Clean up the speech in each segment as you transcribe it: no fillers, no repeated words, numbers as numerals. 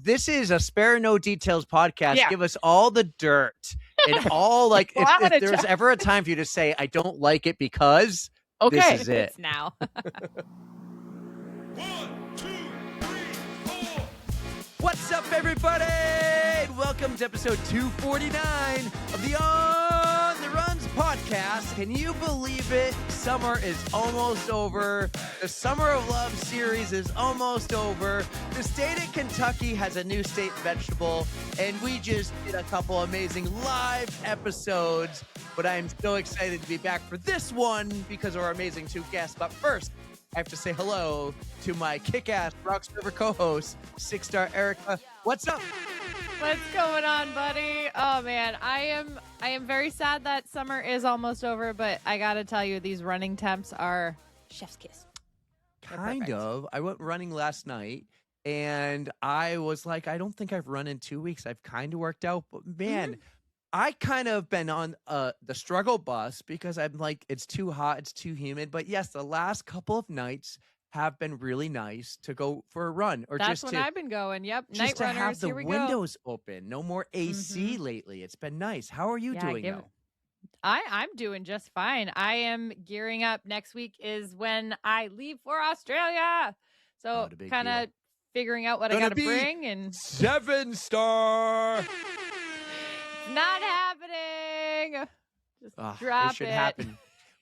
This is a Spare No Details podcast. Yeah. Give us all the dirt and all like Well, I'm if gonna there's try- ever a time for you to say I don't like it because Okay. this is it. It's now. 1, 2, 3, 4. What's up, everybody? And welcome to episode 249 of the On the Runs podcast. Can you believe it? Summer is almost over. The Summer of Love series is almost over. The state of Kentucky has a new state vegetable, and we just did a couple amazing live episodes. But I'm so excited to be back for this one because of our amazing two guests. But first, I have to say hello to my kick-ass Rocks River co-host, Six-Star Erica. What's up? What's going on, buddy? Oh man, I am very sad that summer is almost over, but I gotta tell you, these running temps are chef's kiss. They're Kind perfect. of. I went running last night, and I was like, I don't think I've run in 2 weeks. I've kind of worked out, but man, I kind of been on the struggle bus because I'm like, it's too hot, it's too humid. But yes, the last couple of nights have been really nice to go for a run or That's just when to I've been going. Yep, just night to runners. have the Here we go. windows open. No more AC lately. It's been nice. How are you Yeah, doing give though? I'm doing just fine. I am gearing up. Next week is when I leave for Australia, so Oh, the big kind of deal. figuring out what I Gonna gotta be bring, and 7-star. not happening. Just drop It should it. happen.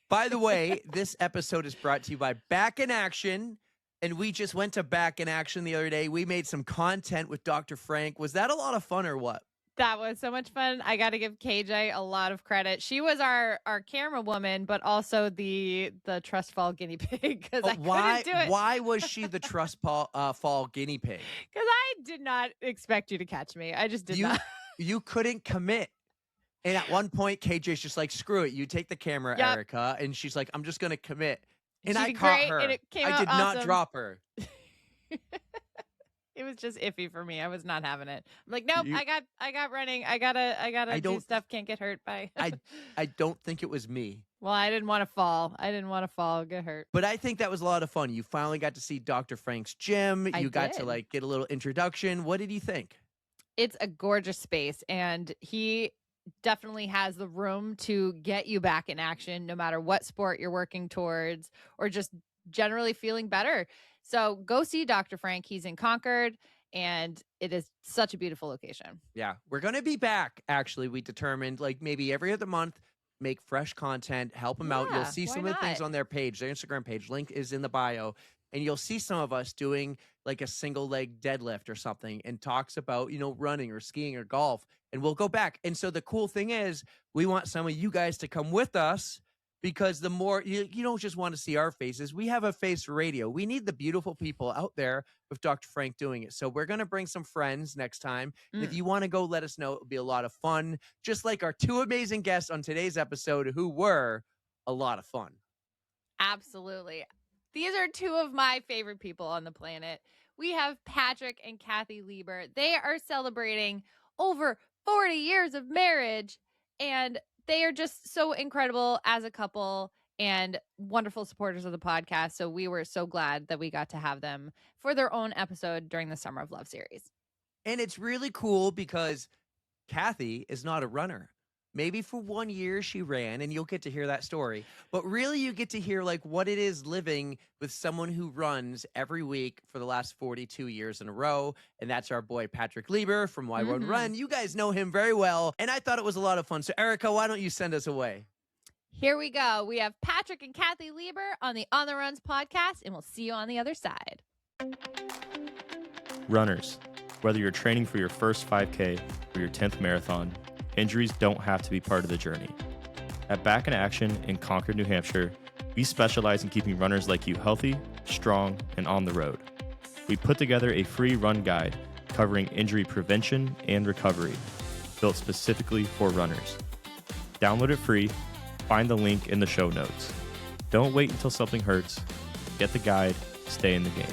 By the way, this episode is brought to you by Back in Action. And we just went to Back in Action the other day. We made some content with Dr. Frank. Was that a lot of fun or what? That was so much fun. I got to give KJ a lot of credit. She was our camera woman, but also the trust fall guinea pig because I why, couldn't do it. why was she the trust fall guinea pig? Because I did not expect you to catch me. I just did You, not. you couldn't commit. And at one point, KJ's just like, screw it. You take the camera, Yep. Erica. And she's like, I'm just going to commit. And She I did caught great, her. and it came I out did not awesome. drop her. It was just iffy for me. I was not having it. I'm like, nope. You- I got running. I gotta I do don't- stuff. Can't get hurt by. I don't think it was me. Well, I didn't want to fall. Get hurt. But I think that was a lot of fun. You finally got to see Dr. Frank's gym. I You got to did. like get a little introduction. What did you think? It's a gorgeous space, and he definitely has the room to get you back in action no matter what sport you're working towards or just generally feeling better. So go see Dr. Frank. He's in Concord, and it is such a beautiful location. Yeah, we're going to be back. Actually, we determined like maybe every other month, make fresh content, help them out. You'll Yeah, see why some of the things not? on their page, their Instagram page. Link is in the bio. And you'll see some of us doing like a single leg deadlift or something and talks about, running or skiing or golf. And we'll go back. And so the cool thing is we want some of you guys to come with us because the more you don't just want to see our faces. We have a face for radio. We need the beautiful people out there with Dr. Frank doing it. So we're going to bring some friends next time. And if you want to go, let us know. It'll be a lot of fun. Just like our two amazing guests on today's episode who were a lot of fun. Absolutely. These are two of my favorite people on the planet. We have Patrick and Kathy Leber. They are celebrating over 40 years of marriage, and they are just so incredible as a couple and wonderful supporters of the podcast. So we were so glad that we got to have them for their own episode during the Summer of Love series. And it's really cool because Kathy is not a runner. Maybe for 1 year she ran, and you'll get to hear that story. But really, you get to hear like what it is living with someone who runs every week for the last 42 years in a row. And that's our boy, Patrick Leber from Why Won't Run. You guys know him very well. And I thought it was a lot of fun. So Erica, why don't you send us away? Here we go. We have Patrick and Kathy Leber on the On the Runs podcast, and we'll see you on the other side. Runners, whether you're training for your first 5K or your 10th marathon, injuries don't have to be part of the journey. At Back in Action in Concord, New Hampshire, we specialize in keeping runners like you healthy, strong, and on the road. We put together a free run guide covering injury prevention and recovery, built specifically for runners. Download it free, find the link in the show notes. Don't wait until something hurts. Get the guide, stay in the game.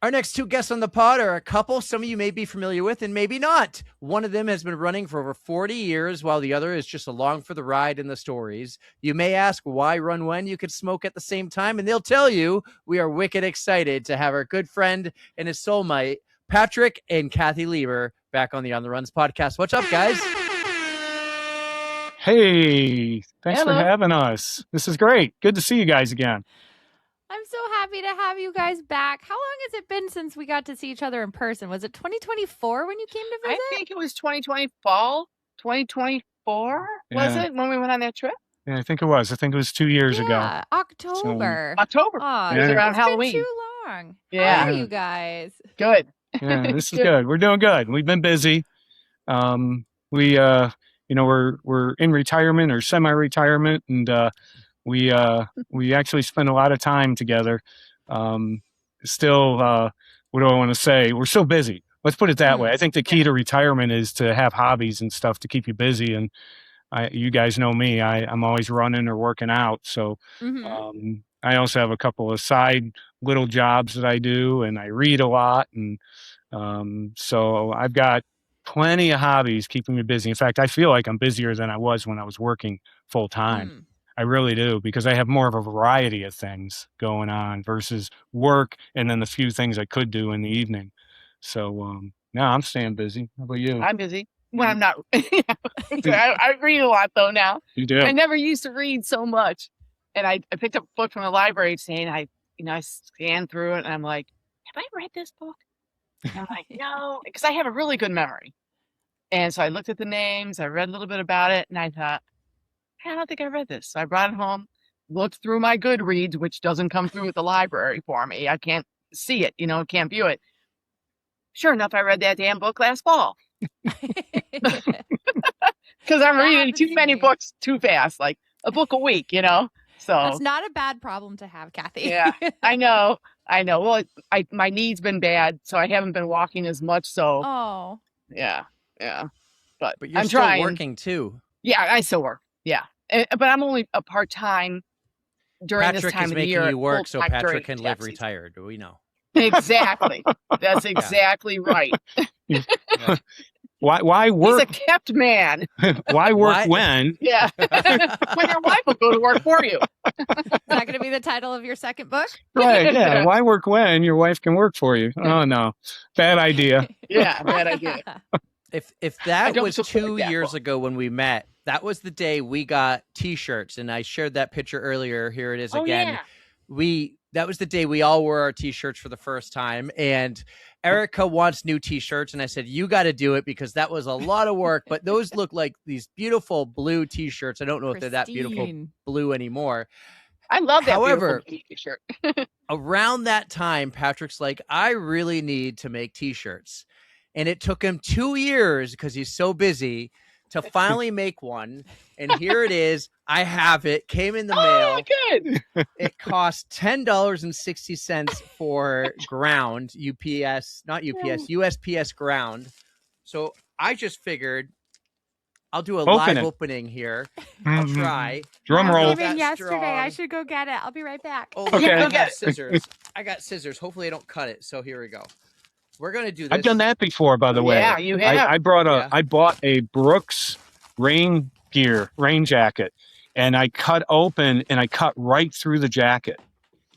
Our next two guests on the pod are a couple some of you may be familiar with and maybe not. One of them has been running for over 40 years, while the other is just along for the ride in the stories. You may ask, why run when you could smoke at the same time? And they'll tell you we are wicked excited to have our good friend and his soulmate, Patrick and Kathy Leber, back on the On the Runs podcast. What's up, guys? Hey, thanks for Hello. having us. This is great. Good to see you guys again. I'm so happy to have you guys back. How long has it been since we got to see each other in person? Was it 2024 when you came to visit? I think it was 2020 fall, 2024, was Yeah. it, when we went on that trip? Yeah, I think it was. I think it was 2 years ago. Yeah, October. October. Aw, It was Yeah. around it's been Halloween. too long. Yeah. How are you guys? Good. Yeah, this is Good. good. We're doing good. We've been busy. We we're in retirement or semi-retirement, and we actually spend a lot of time together. Still, what do I want to say? We're so busy. Let's put it that way. I think the key to retirement is to have hobbies and stuff to keep you busy. And you guys know me. I'm always running or working out. So Mhm. I also have a couple of side little jobs that I do, and I read a lot. And so I've got plenty of hobbies keeping me busy. In fact, I feel like I'm busier than I was when I was working full time. Mm. I really do, because I have more of a variety of things going on versus work and then the few things I could do in the evening. So, no, I'm staying busy. How about you? I'm busy. When I'm not. I read a lot, though, now. You do? I never used to read so much. And I picked up a book from the library saying, I scanned through it, and I'm like, have I read this book? And I'm like, no, because I have a really good memory. And so I looked at the names, I read a little bit about it, and I thought, I don't think I read this. So I brought it home, looked through my Goodreads, which doesn't come through at the library for me. I can't see it, can't view it. Sure enough, I read that damn book last fall because I'm That reading happens too to many me. books too fast, like a book a week, So That's not a bad problem to have, Kathy. yeah, I know. Well, my knee's been bad, so I haven't been walking as much. So Oh. yeah. But But you're I'm still trying. working too. Yeah, I still work. Yeah, but I'm only a part-time during this Patrick time is of the making year. you work so full-time during Patrick can live tax season. retired. We know. Exactly. That's exactly right. Why He's work? a kept man. Why work Why- when? Yeah. When your wife will go to work for you. Is that going to be the title of your second book? Right. Yeah. Why work when your wife can work for you? Oh no, bad idea. Yeah, bad idea. If I that don't was support 2 that years book. ago when we met, that was the day we got T-shirts, and I shared that picture earlier. Here it is Oh, again. yeah. That was the day we all wore our T-shirts for the first time, and Erica wants new T-shirts, and I said, you got to do it because that was a lot of work, but those look like these beautiful blue T-shirts. I don't know if they're that beautiful Pristine. blue anymore. I love that However- beautiful t-shirt. Around that time, Patrick's like, I really need to make T-shirts. And it took him 2 years because he's so busy to finally make one. And here it is. I have it. Came in the Oh, mail. good. It cost $10.60 for ground, UPS, not UPS, USPS ground. So I just figured I'll do a Open live it. opening here. I'll Mhm. try. Drum I roll. was leaving That's yesterday. I strong. should go get it. I'll be right back. Oh, Okay. I Go get got it. scissors. I got scissors. Hopefully I don't cut it. So here we go. We're going to do this. I've done that before, by the way. Yeah, you have. I Yeah. bought a Brooks rain jacket, and I cut open and I cut right through the jacket,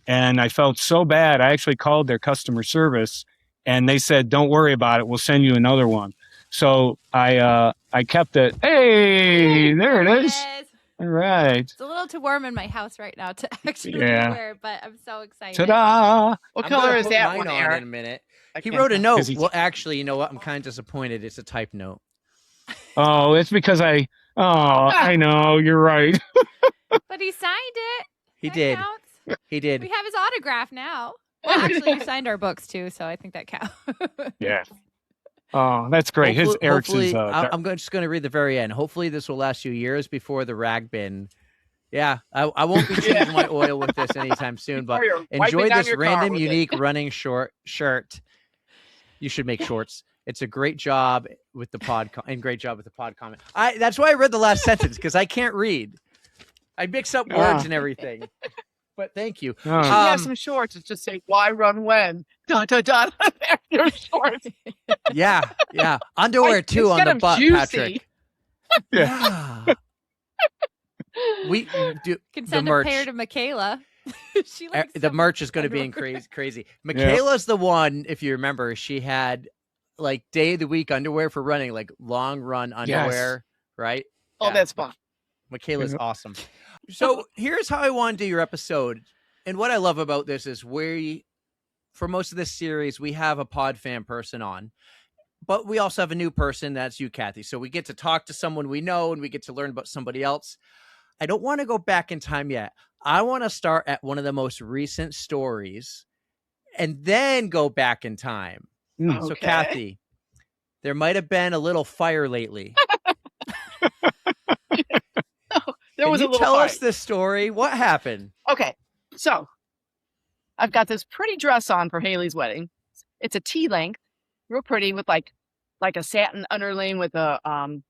and I felt so bad. I actually called their customer service, and they said, "Don't worry about it. We'll send you another one." So I kept it. Hey, there it is. All right. It's a little too warm in my house right now to actually Yeah. wear, but I'm so excited. Ta-da! What I'm color gonna is put that mine one, on Eric? in a minute. I He can't wrote a tell. note. 'Cause he's- Well, actually, you know what? I'm kind of disappointed. It's a type note. Oh, it's because I know, you're right. But he signed it. He That did. counts. He did. We have his autograph now. Well, actually, you signed our books too, so I think that counts. Yeah. Oh, that's great. Hopefully, Eric's I'm just going to read the very end. Hopefully, this will last you years before the rag bin. Yeah, I won't be changing my oil with this anytime soon. But Before you're wiping enjoy down this your car random, with it. unique running shirt. You should make shorts. It's a great job with the pod and great job with the pod comment. That's why I read the last sentence because I can't read. I mix up words and everything. But thank you. Oh, You have some shorts that just say, why run when? Dot, dot, dot. Your shorts. Yeah. Underwear Like, too on instead the of butt, juicy. Patrick. Yeah. We do Can the send a merch. pair to Michaela. She likes The some merch is going to be underwear. crazy. Michaela's the one, if you remember, she had like day of the week underwear for running, like long run underwear, right? Oh, Yeah. that's fun. Michaela's Yeah. awesome. So here's how I want to do your episode. And what I love about this is for most of this series, we have a PodFam person on, but we also have a new person. That's you, Kathy. So we get to talk to someone we know and we get to learn about somebody else. I don't want to go back in time yet. I want to start at one of the most recent stories and then go back in time. Mm. So Okay. Kathy, there might have been a little fire lately. There was Can a you little tell fight. us this story? What happened? Okay, so I've got this pretty dress on for Haley's wedding. It's a T length, real pretty with like a satin underlaying with a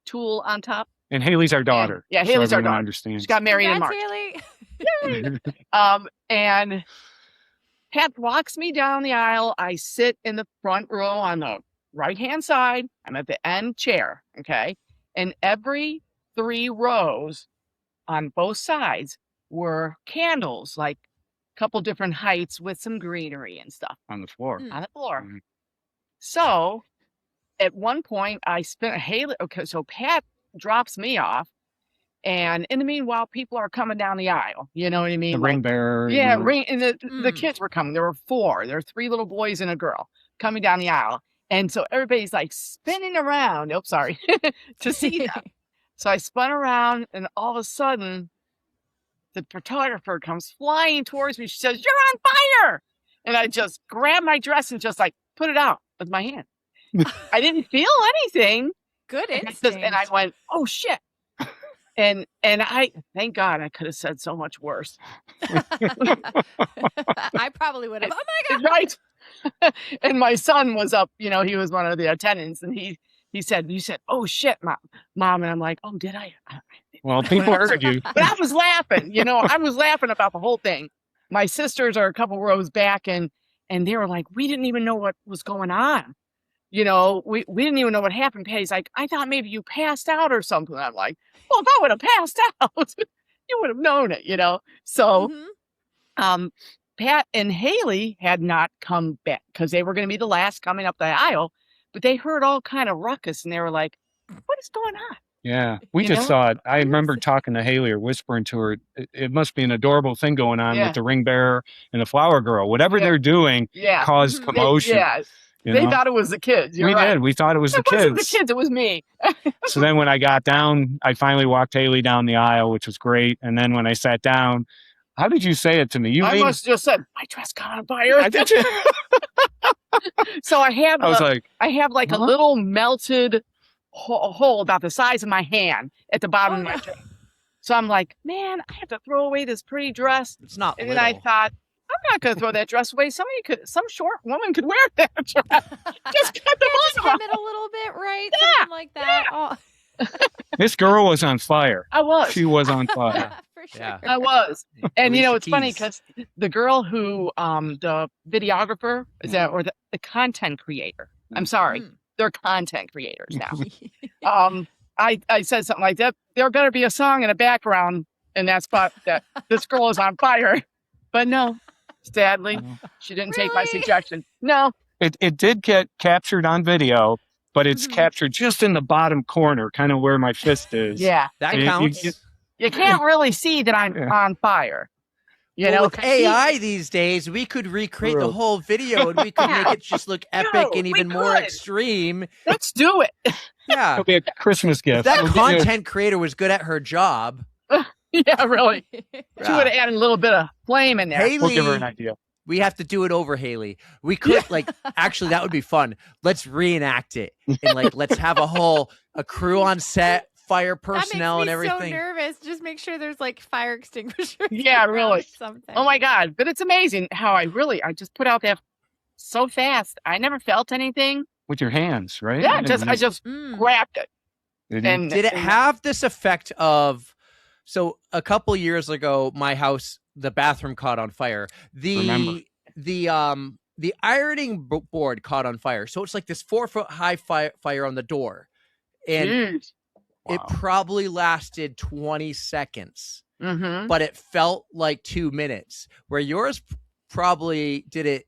tulle on top. And Haley's our daughter. Yeah, Haley's so our everyone daughter. understands. She got married in Congrats, March. Haley. And Pat walks me down the aisle. I sit in the front row on the right-hand side. I'm at the end chair, okay? And every 3 rows on both sides were candles, like a couple different heights with some greenery and stuff On the floor. Mm. on the floor. Mhm. So at one point I spent Haley. Okay, so Pat drops me off. And in the meanwhile, people are coming down the aisle. You know what I mean? The ring bearer. Yeah, you know. ring. And the Mm. kids were coming. There were 4. There were 3 little boys and a girl coming down the aisle. And so everybody's like spinning around. Oh, sorry. To see them. So I spun around, and all of a sudden, the photographer comes flying towards me. She says, "You're on fire!" And I just grabbed my dress and just like put it out with my hand. I didn't feel anything. Good And instinct. I went, "Oh shit!" And I thank God I could have said so much worse. I probably would have. Oh my God. Right. And my son was up, he was one of the attendants, and he said, "You said, oh shit, mom." And I'm like, "Oh, did I?" Well, people heard you. But I was laughing, I was laughing about the whole thing. My sisters are a couple rows back, and they were like, "We didn't even know what was going on. We didn't even know what happened." Patty's like, "I thought maybe you passed out or something." I'm like, "Well, if I would have passed out, you would have known it, So, Mhm. Pat and Haley had not come back because they were going to be the last coming up the aisle, but they heard all kind of ruckus, and they were like, "What is going on?" Yeah, we You just know? saw it. I remember talking to Haley or whispering to her, it must be an adorable thing going on Yeah. with the ring bearer and the flower girl. Whatever Yeah. they're doing Yeah. caused Mhm. commotion. They you know? thought it was the kids. You're We right. did. We thought it was the It wasn't kids. the kids. It was me. So then when I got down, I finally walked Haley down the aisle, which was great. And then when I sat down, how did you say it to me? You I mean, must have just said, "My dress caught on fire." I did you? So I have I was like, a huh? little melted hole about the size of my hand at the bottom of my dress. So I'm like, "Man, I have to throw away this pretty dress." It's not And little. then I thought, I'm not going to throw that dress away. Some short woman could wear that dress. Just cut the Just bottom hem off. it a little bit, right? Yeah, Something like that. Oh. This girl was on fire. I was. She was on fire. For sure. Yeah. I was. And Alicia it's funny Keys. because the girl who, the videographer, or the content creator, I'm sorry, Mm. they're content creators now. I said something like that. There better be a song in the background in that spot that this girl is on fire. But no, sadly, she didn't take my Really? suggestion. No. It did get captured on video, but it's Mhm. captured just in the bottom corner, kind of where my fist is. Yeah. That You- counts. you- You can't really see that I'm Yeah. on fire. Well, with 'cause AI these days, we could recreate the True. whole video and we could make it just look epic and we even more could. extreme. let's do it. Yeah. It'll be a Christmas gift. If that We'll get you- content creator was good at her job, Yeah, really. She Yeah. would have added a little bit of flame in there. Haley, We'll give her an idea. we have to do it over, Haley. We could actually, that would be fun. Let's reenact it and let's have a crew on set, fire personnel and that makes me everything. so nervous. Just make sure there's fire extinguishers. Yeah, around really. or Something. Oh my God. But it's amazing how I just put out that so fast. I never felt anything. With your hands, right? Yeah, And I just Mm. grabbed it. Did And Did it have this effect of So a couple years ago, my house, the bathroom caught on fire. Remember. The ironing board caught on fire. So it's like this 4-foot high fire on the door. And Jeez. it Wow. probably lasted 20 seconds, Mm-hmm. but it felt like 2 minutes. Where yours probably Yeah,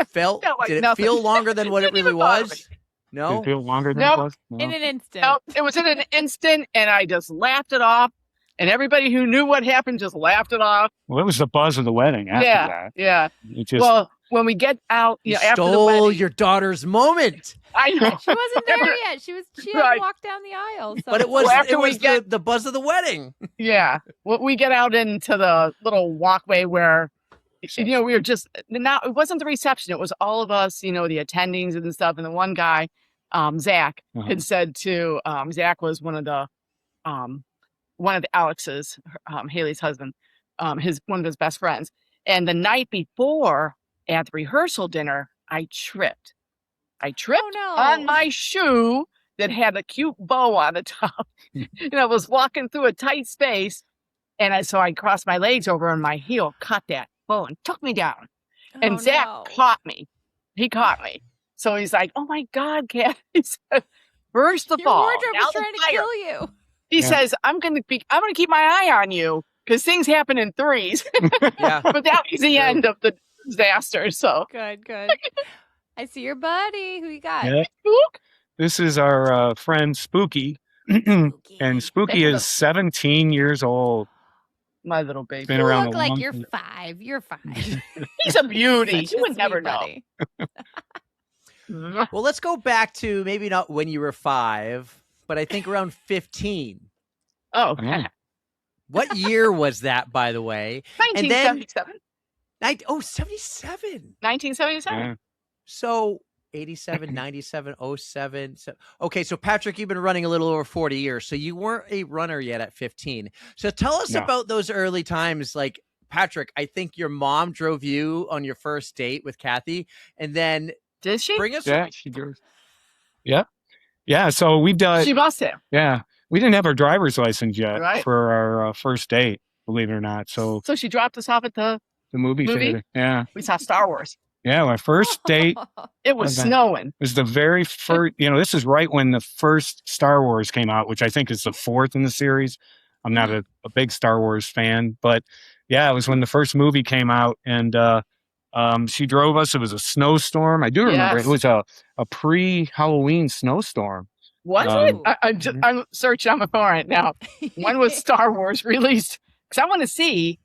felt like did it nothing. feel longer than what it Didn't really even bother me. was? Did No. it feel longer than Nope. it was? No. In an instant. No, it was in an instant, and I just laughed it off. And everybody who knew what happened just laughed it off. Well, it was the buzz of the wedding after Yeah, that. yeah. It just, Well, when we get out, You after the stole wedding, your daughter's moment. I know. She wasn't there Remember- yet. She hadn't Right. walked down the aisle. So But it was, Well, after it we was get- the buzz of the wedding. Yeah. Well, we get out into the little walkway where, we were just, it wasn't the reception. It was all of us, the attendings and stuff. And the one guy, Zach, Uh-huh. had said to, Zach was one of the Alex's, Haley's husband, one of his best friends. And the night before at the rehearsal dinner, I tripped. Oh, no. On my shoe that had a cute bow on the top. And I was walking through a tight space. And so I crossed my legs over and my heel cut that bow and took me down. And Oh, Zach no. caught me. He caught me. So he's like, "Oh my God, Kat." He said, "First of Your all, wardrobe now is the trying to fire." kill you. He Yeah. says, I'm gonna keep my eye on you because things happen in threes." Yeah. But that was the True. end of the disaster. So Good, good. I see your buddy. Who you got? Yeah. Spook. This is our friend Spooky. And Spooky is 17 years old. My little baby. Been You around look a like long you're time. 5. You're 5. He's a beauty. Such You a would never sweet buddy. know. Well, let's go back to maybe not when you were 5, but I think around 15. Oh, Oh. What year was that, by the way? And then- 1977. 77. 1977. Yeah. So 87, 97, 07. Okay, so Patrick, you've been running a little over 40 years. So you weren't a runner yet at 15. So tell us No. about those early times. Like, Patrick, I think your mom drove you on your first date with Kathy. And then Did she? bring us Yeah, she drove. Yeah. Yeah. So we've done, She must have. yeah, we didn't have our driver's license yet Right. for our first date, believe it or not. So So she dropped us off at the. the movie Movie? theater. Yeah. We saw Star Wars. Yeah. My first date It was Okay. snowing. was the very first, this is right when the first Star Wars came out, which I think is the 4th in the series. I'm not a big Star Wars fan, but yeah, it was when the first movie came out, and she drove us. It was a snowstorm. I do remember Yes. it was a pre-Halloween snowstorm. Was Um, it? I'm searching on my phone right now. When was Star Wars released? Because I want to see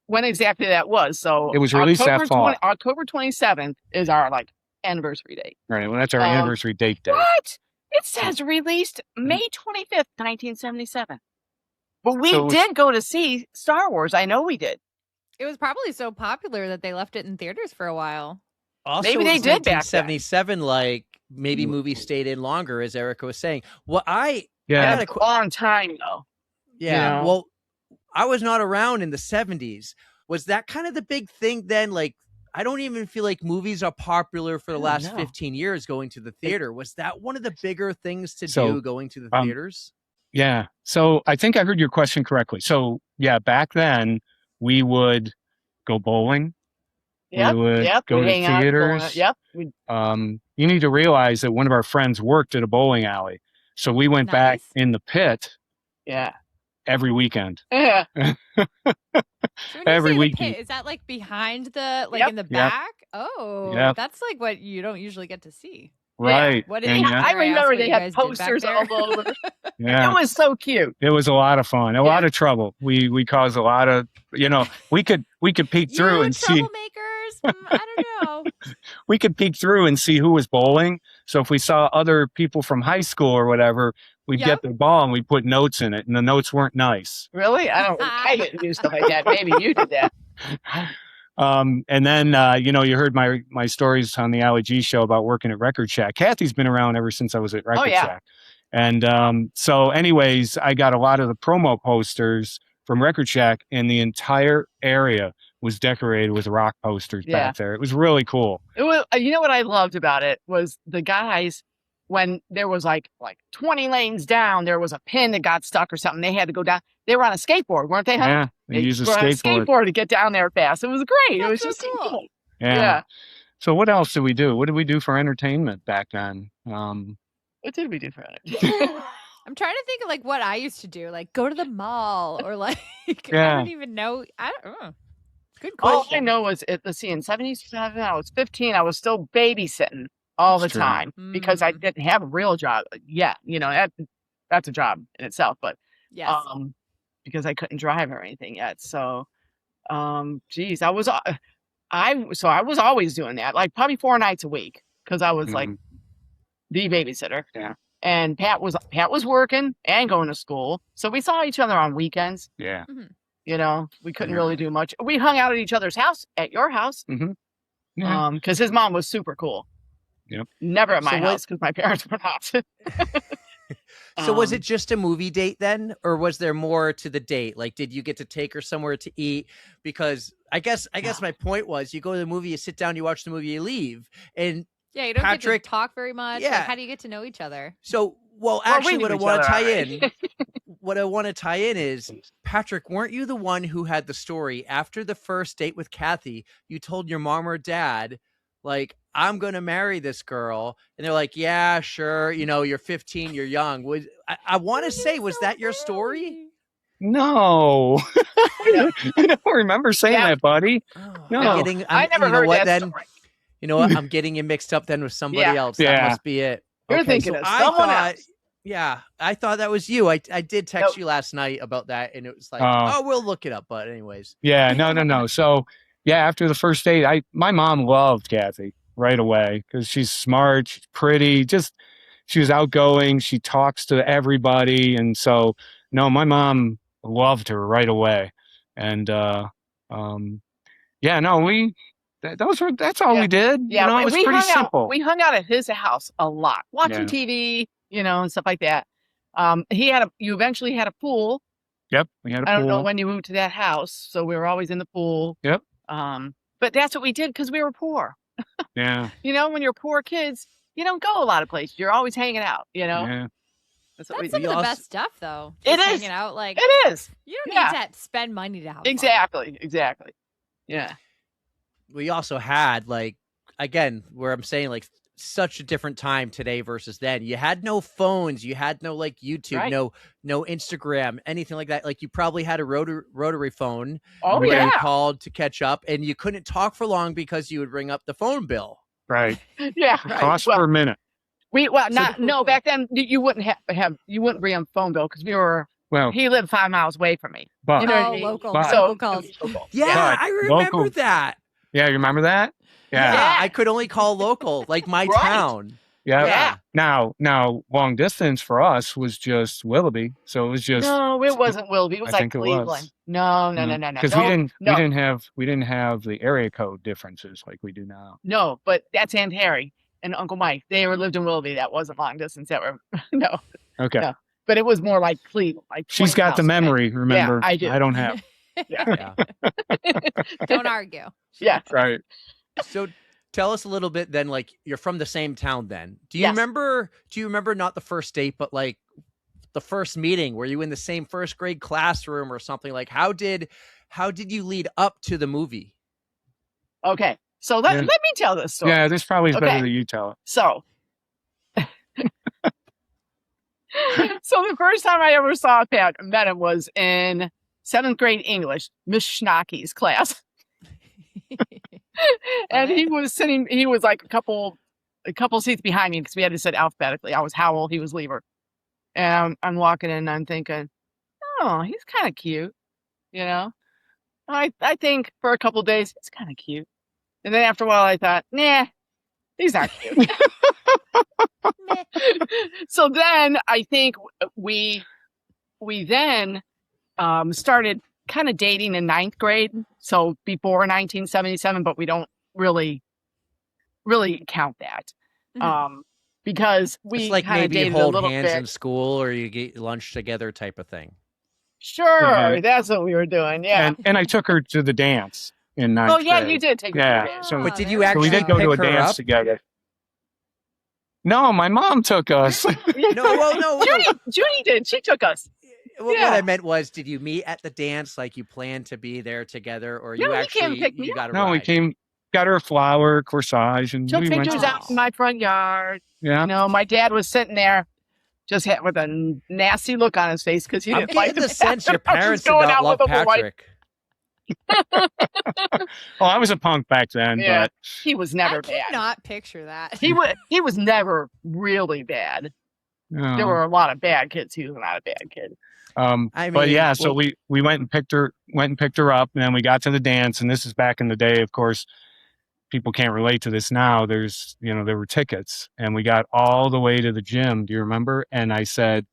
when exactly that was. So It was released that fall. October 27th is our anniversary date. Right. Well, that's our Um, anniversary date day. What? It says released May 25th, 1977. But we So- did go to see Star Wars. I know we did. It was probably so popular that they left it in theaters for a while. Also, Maybe they it was did back then. 1977, like maybe movies stayed in longer, as Erica was saying. Well, Yeah. got That's a a long time though. yeah. know? Well, I was not around in the 70s. Was that kind of the big thing then? Like, I don't even feel like movies are popular for the I don't last know. 15 years going to the theater. Was that one of the bigger things to So, do going to the um, theaters? Yeah. So I think I heard your question correctly. So yeah, back then we would go bowling. Yep. would Yep. go We'd to hang out, theaters. Yep. You need to realize that one of our friends worked at a bowling alley. So we went back Nice. in the pit Yeah. every weekend. Yeah. So when you Every say the week pit, you- is that like behind the Yep. in the Yep. back? Oh, Yep. that's like what you don't usually get to see. Right. What did And you yeah, I Dare I ask remember what they you had guys did back posters there? all over. yeah. It was so cute. It was a lot of fun, a lot of trouble. We caused a lot of, we could peek through You and see, troublemakers? I don't know. we could peek through and see who was bowling. So if we saw other people from high school or whatever, we'd Yep. get their ball and we'd put notes in it, and the notes weren't nice. Really? I didn't do stuff like that. Maybe you did that. And then, you heard my stories on the Ali G show about working at Record Shack. Kathy's been around ever since I was at Record yeah. Shack. And so anyways, I got a lot of the promo posters from Record Shack, and the entire area was decorated with rock posters Yeah. back there. It was really cool. It was, you know what I loved about it was the guys, when there was like 20 lanes down, there was a pin that got stuck or something. They had to go down. they were on a skateboard, weren't they? Huh? Yeah, they use a were on a skateboard. skateboard to get down there fast. It was great. It was That's so just cool. cool. Yeah. Yeah. So what else did we do? What did we do for entertainment back then? What did we do for it? I'm trying to think of like what I used to do, like go to the mall or like I Yeah. don't even know. I don't know. Good All question. I know was let's see, in 77, I was 15. I was still babysitting all That's the true. time because I didn't have a real job yet. You know, that's a job in itself, but Yes. because I couldn't drive or anything yet. So, geez, I was always doing that, like probably 4 nights a week because I was like Mhm. the babysitter. Yeah. And Pat was working and going to school, so we saw each other on weekends. Yeah. You know, we couldn't Yeah. really do much. We hung out at each other's house, at your house, Yeah. because his mom was super cool. Yep. Never at my So house because my parents were not. So was it just a movie date then, or was there more to the date? Like, did you get to take her somewhere to eat? Because I guess my point was, you go to the movie, you sit down, you watch the movie, you leave, and Yeah, you don't Patrick- get to talk very much. Yeah. Like, how do you get to know each other? so Well, actually, we what I knew each want to other tie already. in, what I want to tie in is, Patrick, weren't you the one who had the story after the first date with Kathy? You told your mom or dad, like, I'm going to marry this girl. And they're like, yeah, sure. You know, you're 15, you're young. I want to say, was that your story? No. I don't remember saying Yeah. that, buddy. No. I never you know heard what, that then? story. You know what? I'm getting you mixed up then with somebody Yeah. else. That Yeah. must be it. You're thinking of someone else. Yeah, I thought that was you. I did text you last night about that, and it was like, oh, we'll look it up. But anyways, Yeah, no. So, yeah, after the first date, my mom loved Kathy right away because she's smart, she's pretty, she was outgoing, she talks to everybody, and so no, my mom loved her right away, and yeah, no, that's all Yeah. we did. Yeah, you know, it was pretty simple. We hung out at his house a lot, watching Yeah. TV, you know, and stuff like that. You eventually had a pool. Yep, we had a I don't know pool. when you moved to that house, so we were always in the pool. Yep. But that's what we did because we were poor. Yeah, You know, when you're poor kids, you don't go a lot of places. You're always hanging out. You know, yeah. that's what That's we some do. of the also- best stuff, though. It Just is. hanging out. Like, It is you don't Yeah. need to spend money to have fun. exactly. Yeah. we also had, like, again, where I'm saying, like, such a different time today versus then. You had no phones, you had no like YouTube, Right. no Instagram, anything like that. Like, you probably had a rotary phone Oh where yeah. you called to catch up, and you couldn't talk for long because you would ring up the phone bill. Right. Yeah. Cost Well, per minute. back then you wouldn't you wouldn't bring him phone bill because Well, he lived 5 miles away from me. but You know what I Oh, mean? local, But- local calls. Yeah, But I remember local- that. yeah, you remember that? Yeah. Yeah. I could only call local, like my Right. town. Yeah. Yeah. Now, long distance for us was just Willoughby, so it was just No, it wasn't Willoughby. It was I like think it Cleveland. was. No. because No, we didn't have the area code differences like we do now. No, but that's Aunt Harry and Uncle Mike. They lived in Willoughby. That wasn't long distance. That were no, Okay, No. but it was more like Cleveland. Like she's 20 got the miles away. memory. Remember, I do. I don't have. Yeah. Don't argue. Yeah. Right. So tell us a little bit then, like, you're from the same town then. Do you Yes. remember not the first date, but like the first meeting? Were you in the same first grade classroom or something? Like, how did you lead up to the movie? Okay. So let Yeah. me tell this story. Yeah, this probably is better Okay. that you tell it. So so the first time I ever met him was in 7th grade English, Miss Schnocky's class. And he was like a couple seats behind me because we had to sit alphabetically. I was Howell, he was Leber. And I'm walking in and I'm thinking, oh, he's kind of cute. You know, I think for a couple days, he's kind of cute. And then after a while I thought, nah, he's not cute. So then I think we then started kind of dating in 9th grade. So before 1977, but we don't really count that. Because we It's like kind of maybe dated hold a little hands bit. in school, or you get lunch together type of thing. Sure, Mhm. that's what we were doing. Yeah. And I took her to the dance in 9th Oh yeah, grade. you did take Yeah, me to the so- But did there you we So we actually did go to a pick her dance up? together. No, my mom took us. No, well, no. Judy did. She took us. what Yeah. I meant was, did you meet at the dance like you planned to be there together, or No, you he actually came pick me you up. got a No, we ride? came, got her a flower, corsage, and Took we went. pictures To, out in my front yard. yeah. You know, my dad was sitting there just with a nasty look on his face because he I'm didn't like getting the the sense your fact that I was parents did going not out love with a wife. Patrick. Well, I was a punk back then, Yeah. but He was I never bad. cannot picture that. He was never really bad. There were a lot of bad kids. He was not a bad kid. I But mean, yeah, so well- we went and picked her up, and then we got to the dance, and this is back in the day. Of course, people can't relate to this now. There were tickets, and we got all the way to the gym. Do you remember? And I said,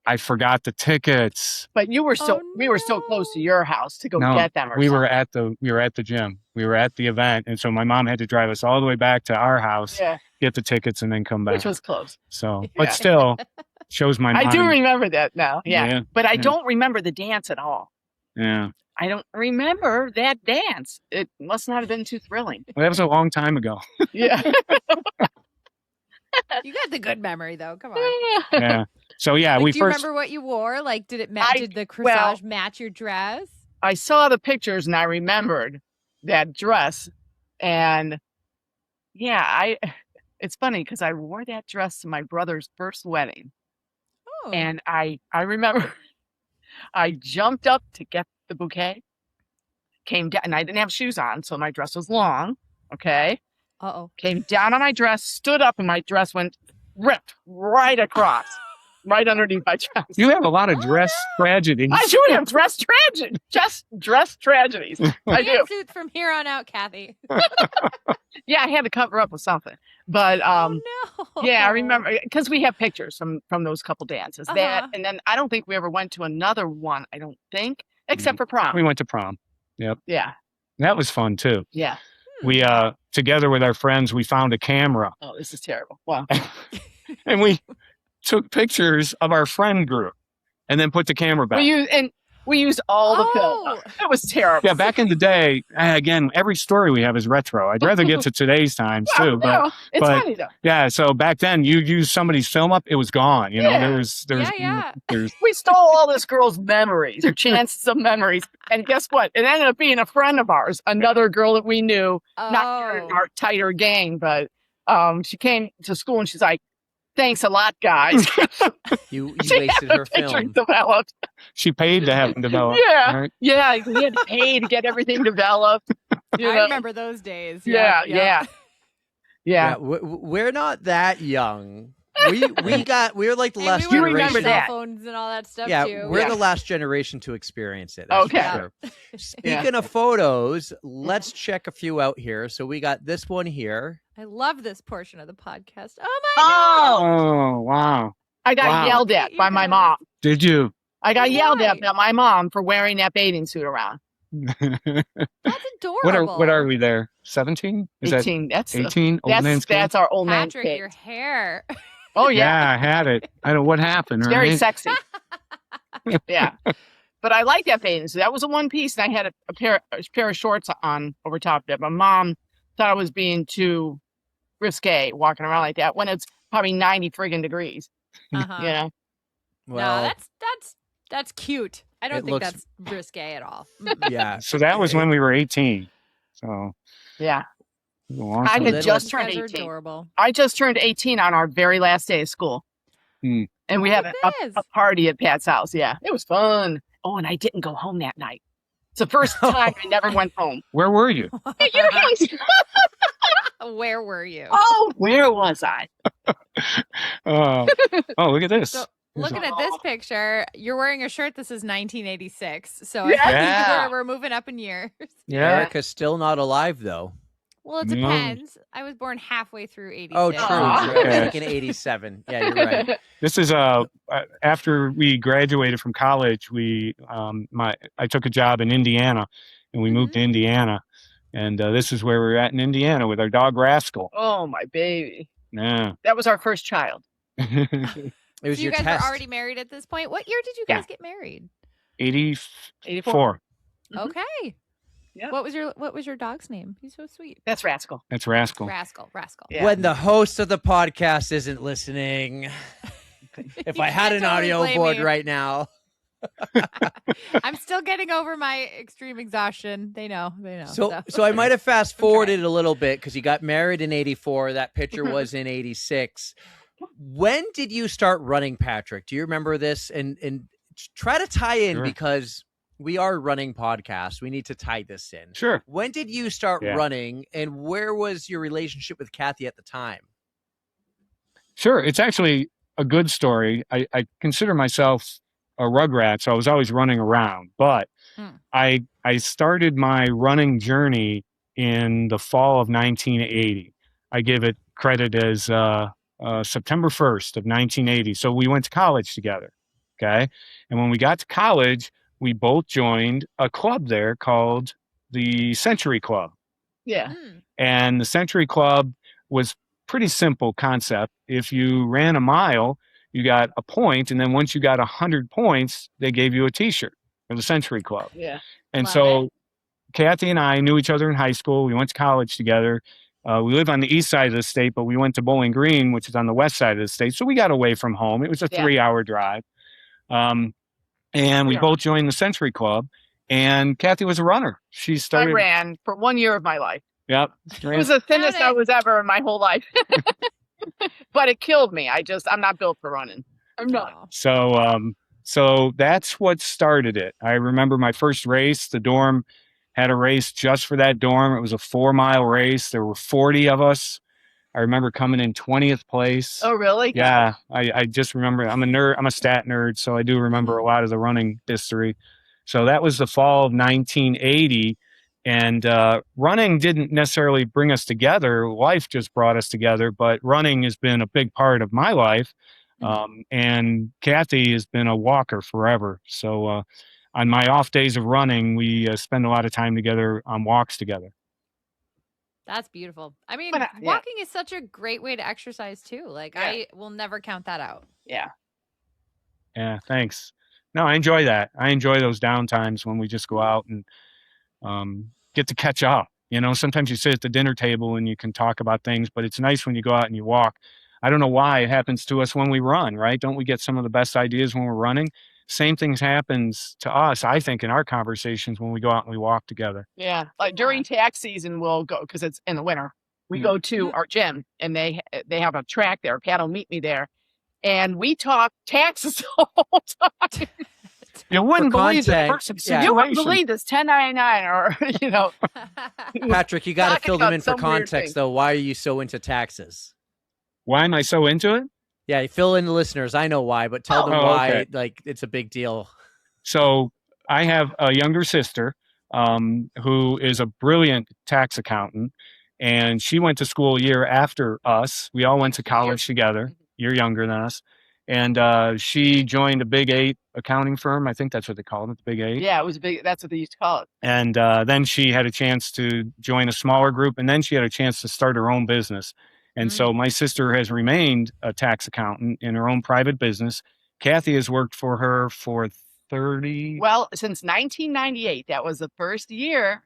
I forgot the tickets. But you were so Oh, we were so close to your house to go No, get them. Or we something. were at the gym. We were at the event, and so my mom had to drive us all the way back to our house, Yeah, get the tickets, and then come back. which was close. So, Yeah. but still, shows my mind. I do remember that now. Yeah, but I yeah. don't remember the dance at all. Yeah, I don't remember that dance. It must not have been too thrilling. well, that was a long time ago. Yeah. You got the good memory though. Come on. Yeah. So yeah, Like, we do you first. remember what you wore? Like, did the corsage well- match your dress? I saw the pictures and I remembered that dress. And yeah, it's funny because I wore that dress to my brother's first wedding. Oh, And I remember I jumped up to get the bouquet, came down, and I didn't have shoes on, so my dress was long. Okay. uh-oh. Came down on my dress, stood up, and my dress went ripped right across, right underneath my dress. You have a lot of dress tragedies. I do have dress tragedies. Just dress tragedies. I do. Pantsuits from here on out, Kathy. Yeah, I had to cover up with something. But Oh no. yeah, I remember because we have pictures from those couple dances. Uh-huh. That, and then I don't think we ever went to another one. I don't think, except for prom. We went to prom. Yeah, That was fun too. yeah. We together with our friends, we found a camera Oh, this is terrible. Wow. and we took pictures of our friend group and then put the camera back. We used all the Oh. film. It was terrible. Yeah, back in the day, again, every story we have is retro. I'd rather get to today's times Well, too. But no, it's but- funny though. yeah, so back then you used somebody's film up, it was gone. You know, Yeah. there's We stole all this girl's memories or chances of memories. And guess what? It ended up being a friend of ours, another girl that we knew, not in our tighter gang, but she came to school and she's like, thanks a lot, guys. you She had wasted the her picture film. developed. she paid to have them developed. Yeah. right? Yeah, we had to pay to get everything developed. You I know? remember those days. Yeah, Yep, yeah. yep. Yeah. We're not that young. We were like the And last we were remember cell generation. that. phones and all that stuff Yeah, too. we're Yeah. the last generation to experience it. That's for Okay. sure. Speaking of photos, let's check a few out here. So we got this one here. I love this portion of the podcast. Oh my Oh, Oh wow. I got Wow. yelled at You by my guys. mom. Did you? I got yelled at Why? by my mom for wearing that bathing suit around. God, that's adorable. what are we there? 17? Is 18. That's that 18? Old man's club? that's our old man Patrick, cave. your hair. Oh yeah. Yeah, I had it. I don't know what happened. It's very right? sexy. Yeah. But I like that bathing suit. That was a one piece, and I had a pair of shorts on over top of it. My mom thought I was being too risque walking around like that when it's probably 90 friggin' degrees. Uh-huh. You know? Well, no, that's cute. I don't It think looks- that's risque at all. yeah. So that was when we were 18. So Yeah. it was a long I time had Little- ago. just You turned guys are 18. adorable. I just turned 18 on our very last day of school. Hmm. And we Look had at a this. party at Pat's house. Yeah. It was fun. Oh, and I didn't go home that night. It's the first time I never went home. Where were you? At your house. Where were you? Oh, where was I? Oh, look at this. So, Here's Looking a- at this picture, you're wearing a shirt. This is 1986. So Yeah. I think Yeah. we're moving up in years. yeah. Erica's still not alive though. Well, it No. depends. I was born halfway through 86. Oh, true. Aw. true. I was Okay. thinking 87. Yeah, you're right. This is after we graduated from college, I took a job in Indiana, and we moved to Indiana, and this is where we're at in Indiana with our dog Rascal. Oh, my baby. Yeah. That was our first child. It was So you your guys test. were already married at this point. What year did you Yeah. guys get married? 84. Mhm. Okay. Yeah. What was your dog's name? He's so sweet. That's Rascal. That's Rascal. Rascal. Yeah. When the host of the podcast isn't listening, if You I had can't an totally audio blame board me. right now. I'm still getting over my extreme exhaustion. They know. So I might have fast forwarded a little bit because you got married in 84. That picture was in 86. When did you start running, Patrick? Do you remember this? And try to tie in because we are running podcasts. We need to tie this in. Sure. When did you start running, and where was your relationship with Kathy at the time? Sure. It's actually a good story. I consider myself a rugrat, so I was always running around. But I started my running journey in the fall of 1980. I give it credit as September 1st of 1980. So we went to college together. Okay. And when we got to college, we both joined a club there called the Century Club. Yeah. And the Century Club was pretty simple concept. If you ran a mile, you got a point, and then once you got 100 points, they gave you a T-shirt for the Century Club. Yeah. And Love so Kathy and I knew each other in high school. We went to college together. We live on the east side of the state, but we went to Bowling Green, which is on the west side of the state. So we got away from home. It was a 3-hour drive. And we both joined the Century Club, and Kathy was a runner. She started. I ran for 1 year of my life. Yep. It was the thinnest I was ever in my whole life. But it killed me. I'm not built for running. I'm not. So that's what started it. I remember my first race. The dorm had a race just for that dorm. It was a 4-mile race. There were 40 of us. I remember coming in 20th place. Oh, really? Yeah. I just remember, I'm a nerd. I'm a stat nerd. So I do remember a lot of the running history. So that was the fall of 1980. And running didn't necessarily bring us together. Life just brought us together. But running has been a big part of my life. And Kathy has been a walker forever. So on my off days of running, we spend a lot of time together on walks together. That's beautiful. I mean, walking is such a great way to exercise too. Like I will never count that out. Yeah. Yeah. Thanks. No, I enjoy that. I enjoy those down times when we just go out and get to catch up. You know, sometimes you sit at the dinner table and you can talk about things, but it's nice when you go out and you walk. I don't know why it happens to us when we run, right? Don't we get some of the best ideas when we're running? Same things happens to us, I think, in our conversations when we go out and we walk together. Yeah. Like during tax season, we'll go, because it's in the winter, we go to our gym, and they have a track there. Pat will meet me there, and we talk taxes the whole time. You wouldn't believe the person's situation. You wouldn't believe this 1099 or, you know. Patrick, you got to fill them in for context, though. Why are you so into taxes? Why am I so into it? Yeah, you fill in the listeners. I know why, but tell them why like it's a big deal. So I have a younger sister who is a brilliant tax accountant, and she went to school a year after us. We all went to college together. You're younger than us. And she joined a Big 8 accounting firm. I think that's what they called it, the Big 8. Yeah, it was big. That's what they used to call it. And then she had a chance to join a smaller group, and then she had a chance to start her own business. And so my sister has remained a tax accountant in her own private business. Kathy has worked for her for 30. Well, since 1998, that was the first year.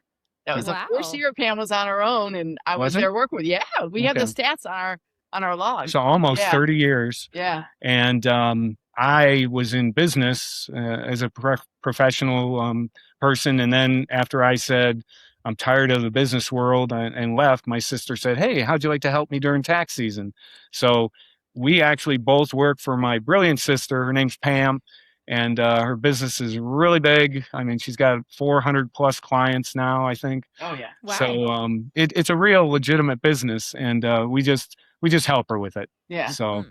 That was the first year Pam was on her own, and I was there working with. Yeah, we have the stats on our log. So almost 30 years. Yeah. And I was in business as a professional person. And then after I said, I'm tired of the business world and left, my sister said, hey, how'd you like to help me during tax season? So we actually both work for my brilliant sister. Her name's Pam, and her business is really big. I mean, she's got 400 plus clients now, I think. Oh, yeah. Wow. So it's a real legitimate business, and we just help her with it. Yeah. So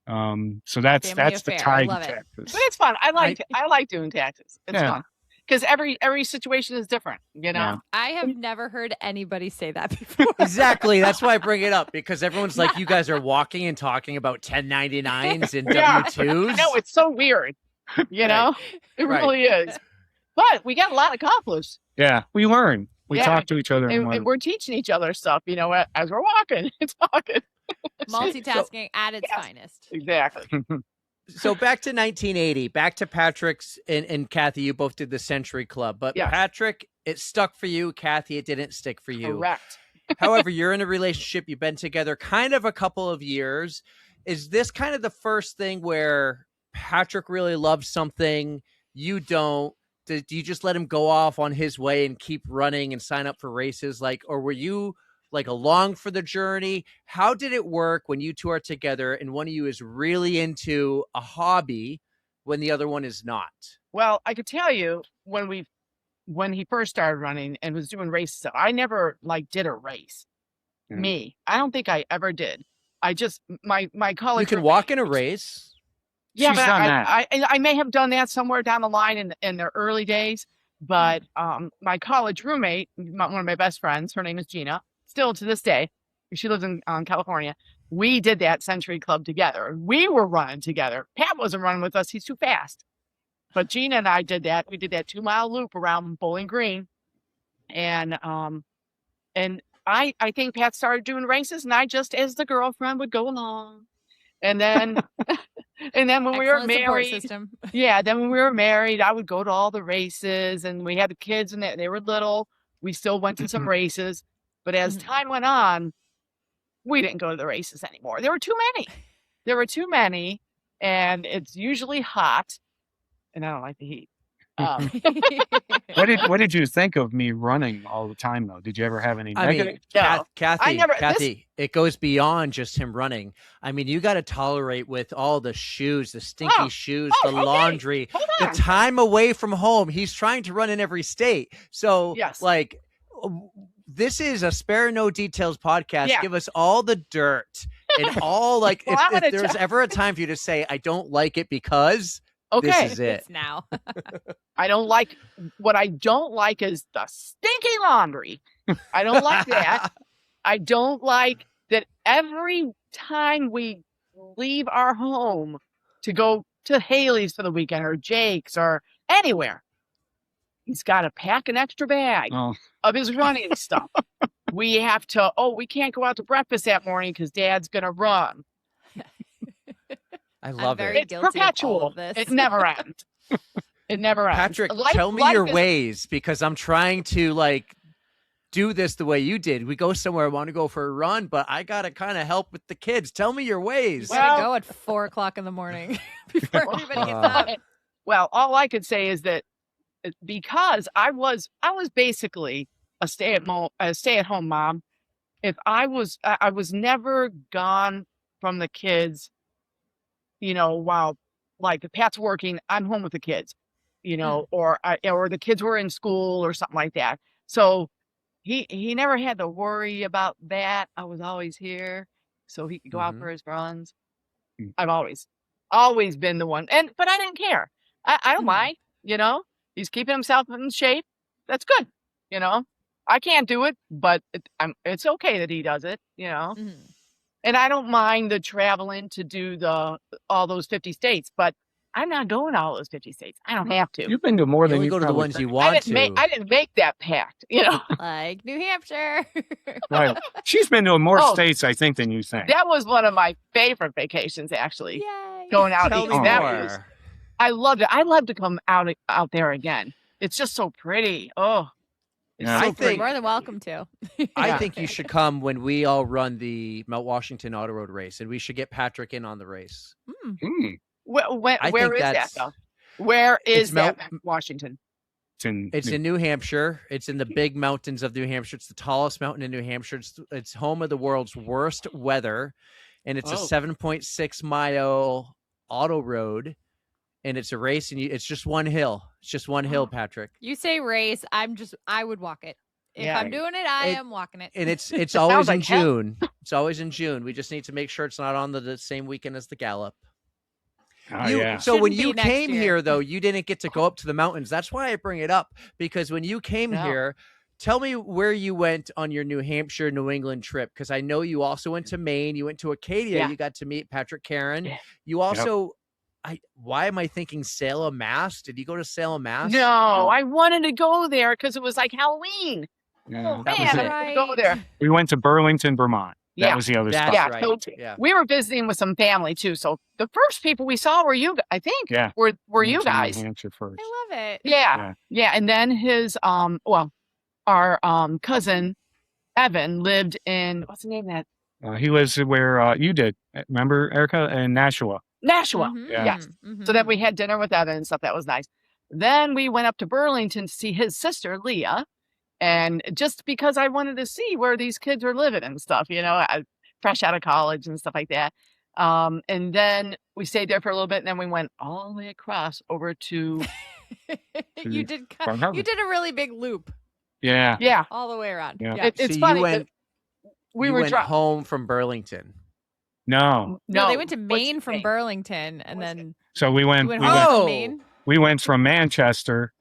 so that's the tie to taxes. But it's fun. I like doing taxes. It's fun. Because every situation is different, you know? Yeah. I have never heard anybody say that before. Exactly. That's why I bring it up, because everyone's like, you guys are walking and talking about 1099s and W-2s. No, it's so weird. You know? It really is. But we got a lot accomplished. Yeah, we learn. We talk to each other. And we're teaching each other stuff, you know, as we're walking and talking. Multitasking at its finest. Exactly. So back to 1980, back to Patrick's and Kathy, you both did the Century Club, but Patrick, it stuck for you. Kathy, it didn't stick for you. Correct. However, you're in a relationship. You've been together kind of a couple of years. Is this kind of the first thing where Patrick really loved something you don't, do you just let him go off on his way and keep running and sign up for races? Like, or were you like along for the journey? How did it work when you two are together and one of you is really into a hobby when the other one is not? Well, I could tell you when he first started running and was doing races, I never like did a race. Yeah. Me, I don't think I ever did. I just my college. You can roommate walk in a was- race. Yeah, She's but done that. I may have done that somewhere down the line in the early days. But my college roommate, one of my best friends, her name is Gina, still to this day. She lives in California. We did that Century Club together. We were running together. Pat wasn't running with us; he's too fast. But Gina and I did that. We did that 2-mile loop around Bowling Green, and I think Pat started doing races, and I just, as the girlfriend, would go along, and then. And then when we were Excellent support married, system. yeah, then when we were married, I would go to all the races, and we had the kids, and they were little. We still went to some races, but as time went on, we didn't go to the races anymore. There were too many. There were too many, and it's usually hot, and I don't like the heat. What did you think of me running all the time though? Did you ever have any I negative? mean, No. Kathy, never- Kathy, it goes beyond just him running. I mean, you got to tolerate with all the shoes, the stinky shoes, the okay. laundry, Hold the on. time away from home. He's trying to run in every state. So, Yes. like, this is a Spare No Details podcast. Yeah. Give us all the dirt and all, like, Well, I'm if gonna there's tell- ever a time for you to say, I don't like it because Okay, this is it. It's now. I don't like what I don't like is the stinky laundry. I don't like that. I don't like that every time we leave our home to go to Haley's for the weekend or Jake's or anywhere, he's got to pack an extra bag Oh, of his running stuff. We have to, we can't go out to breakfast that morning because Dad's going to run. I love very it. It's guilty of all perpetual. of this. It never ends. It never ends. Patrick, Life- tell me life your is- ways because I'm trying to like do this the way you did. We go somewhere, I want to go for a run, but I got to kind of help with the kids. Tell me your ways. You gotta go at 4:00 in the morning before everybody gets up. Well, all I could say is that because I was basically a stay-at-home mom. If I was never gone from the kids, while like if Pat's working, I'm home with the kids, or the kids were in school or something like that. So he never had to worry about that. I was always here, so he could go out Mhm. for his runs. Mm. I've always been the one, but I didn't care. I don't Mhm. mind, he's keeping himself in shape. That's good. I can't do it, but it's okay that he does it, Mhm. and I don't mind the traveling to do all those 50 states, but I'm not going to all those 50 states. I don't have to. you've been to more You than only you go to the probably ones you think. want to. I didn't make that pact, Like New Hampshire. Right. She's been to more Oh. states, I think, than you think. That was one of my favorite vacations, actually. Yay. Going out Tell east. me That more. was- I loved it. I'd love to come out there again. It's just so pretty. Oh, it's Yeah. so I You're think- more than welcome to. I Yeah. think you should come when we all run the Mount Washington Auto Road race, and we should get Patrick in on the race. Mm. Hmm. Where I where think is that that's- though? Where is Mount- that, Washington? It's in New Hampshire. It's in the big mountains of New Hampshire. It's the tallest mountain in New Hampshire. It's home of the world's worst weather, and it's a Oh. 7.6 mile auto road, and it's a race, and it's just one hill. It's just one hill, Patrick. You say race, I would walk it. If Yeah. I'm doing it, I It- am walking it. And it's always in like hell. June. It's always in June. We just need to make sure it's not on the same weekend as the Gallop. oh, You- yeah. So when Shouldn't be you next came year. here, though, you didn't get to go up to the mountains. That's why I bring it up, because when you came No. here, tell me where you went on your New Hampshire, New England trip, because I know you also went to Maine. You went to Acadia. Yeah. You got to meet Patrick Karen. Yeah. You also, why am I thinking Salem, Mass? Did you go to Salem, Mass? No, I wanted to go there because it was like Halloween. Yeah. Oh That man, was I it. wanted to go there. We went to Burlington, Vermont. That Yeah. was the other That's spot. Yeah, right. so Yeah. we were visiting with some family too. So the first people we saw were you. I think. Yeah. Were you Went to New guys? Hampshire first. I love it. Yeah. And then his our cousin Evan lived in what's the name of that? He lives where you did. Remember, Erica? In Nashua. Nashua. Mhm, Yeah. Yes. mhm. So then we had dinner with Evan and stuff. That was nice. Then we went up to Burlington to see his sister, Leah. And just because I wanted to see where these kids were living and stuff, fresh out of college and stuff like that. And then we stayed there for a little bit, and then we went all the way across over to you did Bar Harbor. you did a really big loop Yeah. all the way around. Yeah. Yeah. It's So funny. you went, we you were went home from Burlington. No. No, they went to Maine what's from Maine? Burlington, and What's then So we went. you went We home went. Oh. from Maine. We went from Manchester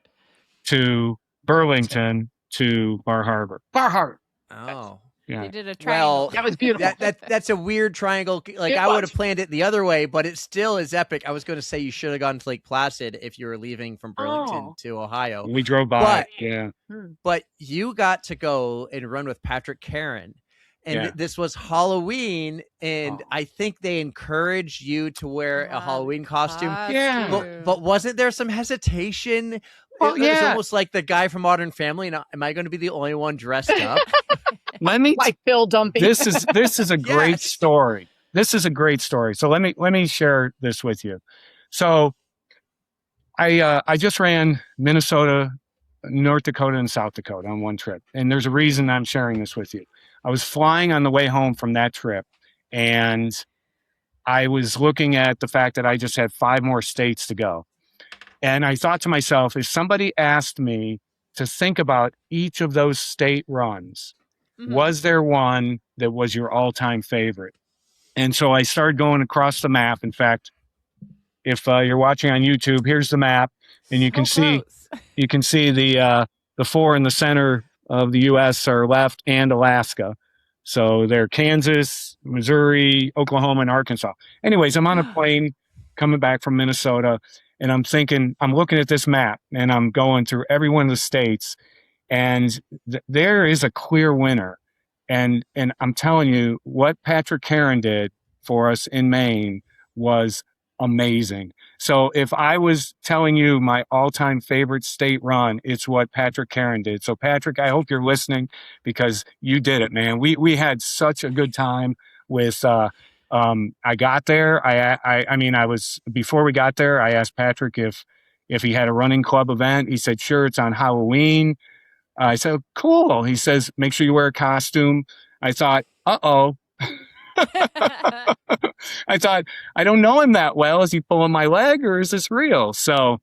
to Burlington to Bar Harbor. Bar Harbor. Oh. Yeah. They did a triangle. Well, That was beautiful. that's a weird triangle. Like It I would was. have planned it the other way, but it still is epic. I was going to say you should have gone to Lake Placid if you were leaving from Burlington Oh. to Ohio. We drove by. But- Yeah. But you got to go and run with Patrick Karen. And Yeah. this was Halloween, and Oh. I think they encouraged you to wear a Halloween costume. Yeah. But wasn't there some hesitation? Well, It was yeah. almost like the guy from Modern Family. And am I going to be the only one dressed up? Let me. Like Phil Dumpy. This is a great Yes. story. This is a great story. So let me share this with you. So I just ran Minnesota, North Dakota, and South Dakota on one trip, and there's a reason I'm sharing this with you. I was flying on the way home from that trip, and I was looking at the fact that I just had 5 more states to go. And I thought to myself, if somebody asked me to think about each of those state runs, Mhm. was there one that was your all-time favorite? And so I started going across the map. In fact, if you're watching on YouTube, here's the map, and you can see the 4 in the center of the U.S. are left, and Alaska. So they're Kansas, Missouri, Oklahoma, and Arkansas. Anyways, I'm on a plane coming back from Minnesota, and I'm thinking, I'm looking at this map, and I'm going through every one of the states, and there is a clear winner. And I'm telling you, what Patrick Karen did for us in Maine was amazing. So if I was telling you my all-time favorite state run, it's what Patrick Karen did. So Patrick, I hope you're listening, because you did it, man. We had such a good time with I got there. I mean, before we got there, I asked Patrick if he had a running club event. He said, sure, it's on Halloween. I said, cool. He says, make sure you wear a costume. I thought, uh-oh. I thought, I don't know him that well. Is he pulling my leg, or is this real? So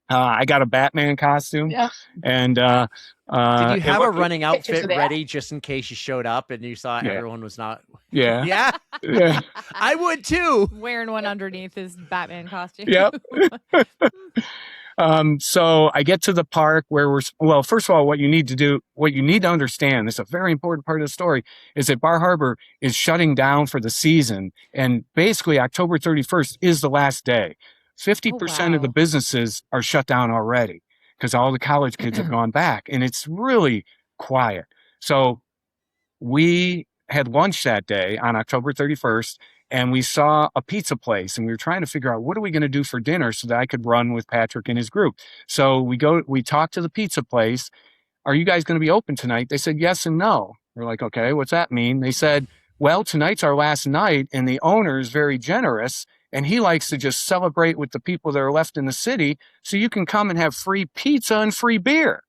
I got a Batman costume. Yeah. And Did you have a running pictures outfit of that? ready just in case you showed up and you saw Yeah. everyone was not? yeah. Yeah, Yeah. I would too. Wearing one underneath his Batman costume. Yep. So I get to the park where first of all, what you need to understand, this is a very important part of the story, is that Bar Harbor is shutting down for the season. And basically October 31st is the last day. 50% of the wow. businesses are shut down already because all the college kids have gone back, and it's really quiet. So we had lunch that day on October 31st, and we saw a pizza place, and we were trying to figure out what are we going to do for dinner so that I could run with Patrick and his group. So we talked to the pizza place. Are you guys going to be open tonight? They said yes and no. We're like, okay, what's that mean? They said, well, tonight's our last night, and the owner is very generous, and he likes to just celebrate with the people that are left in the city, so you can come and have free pizza and free beer.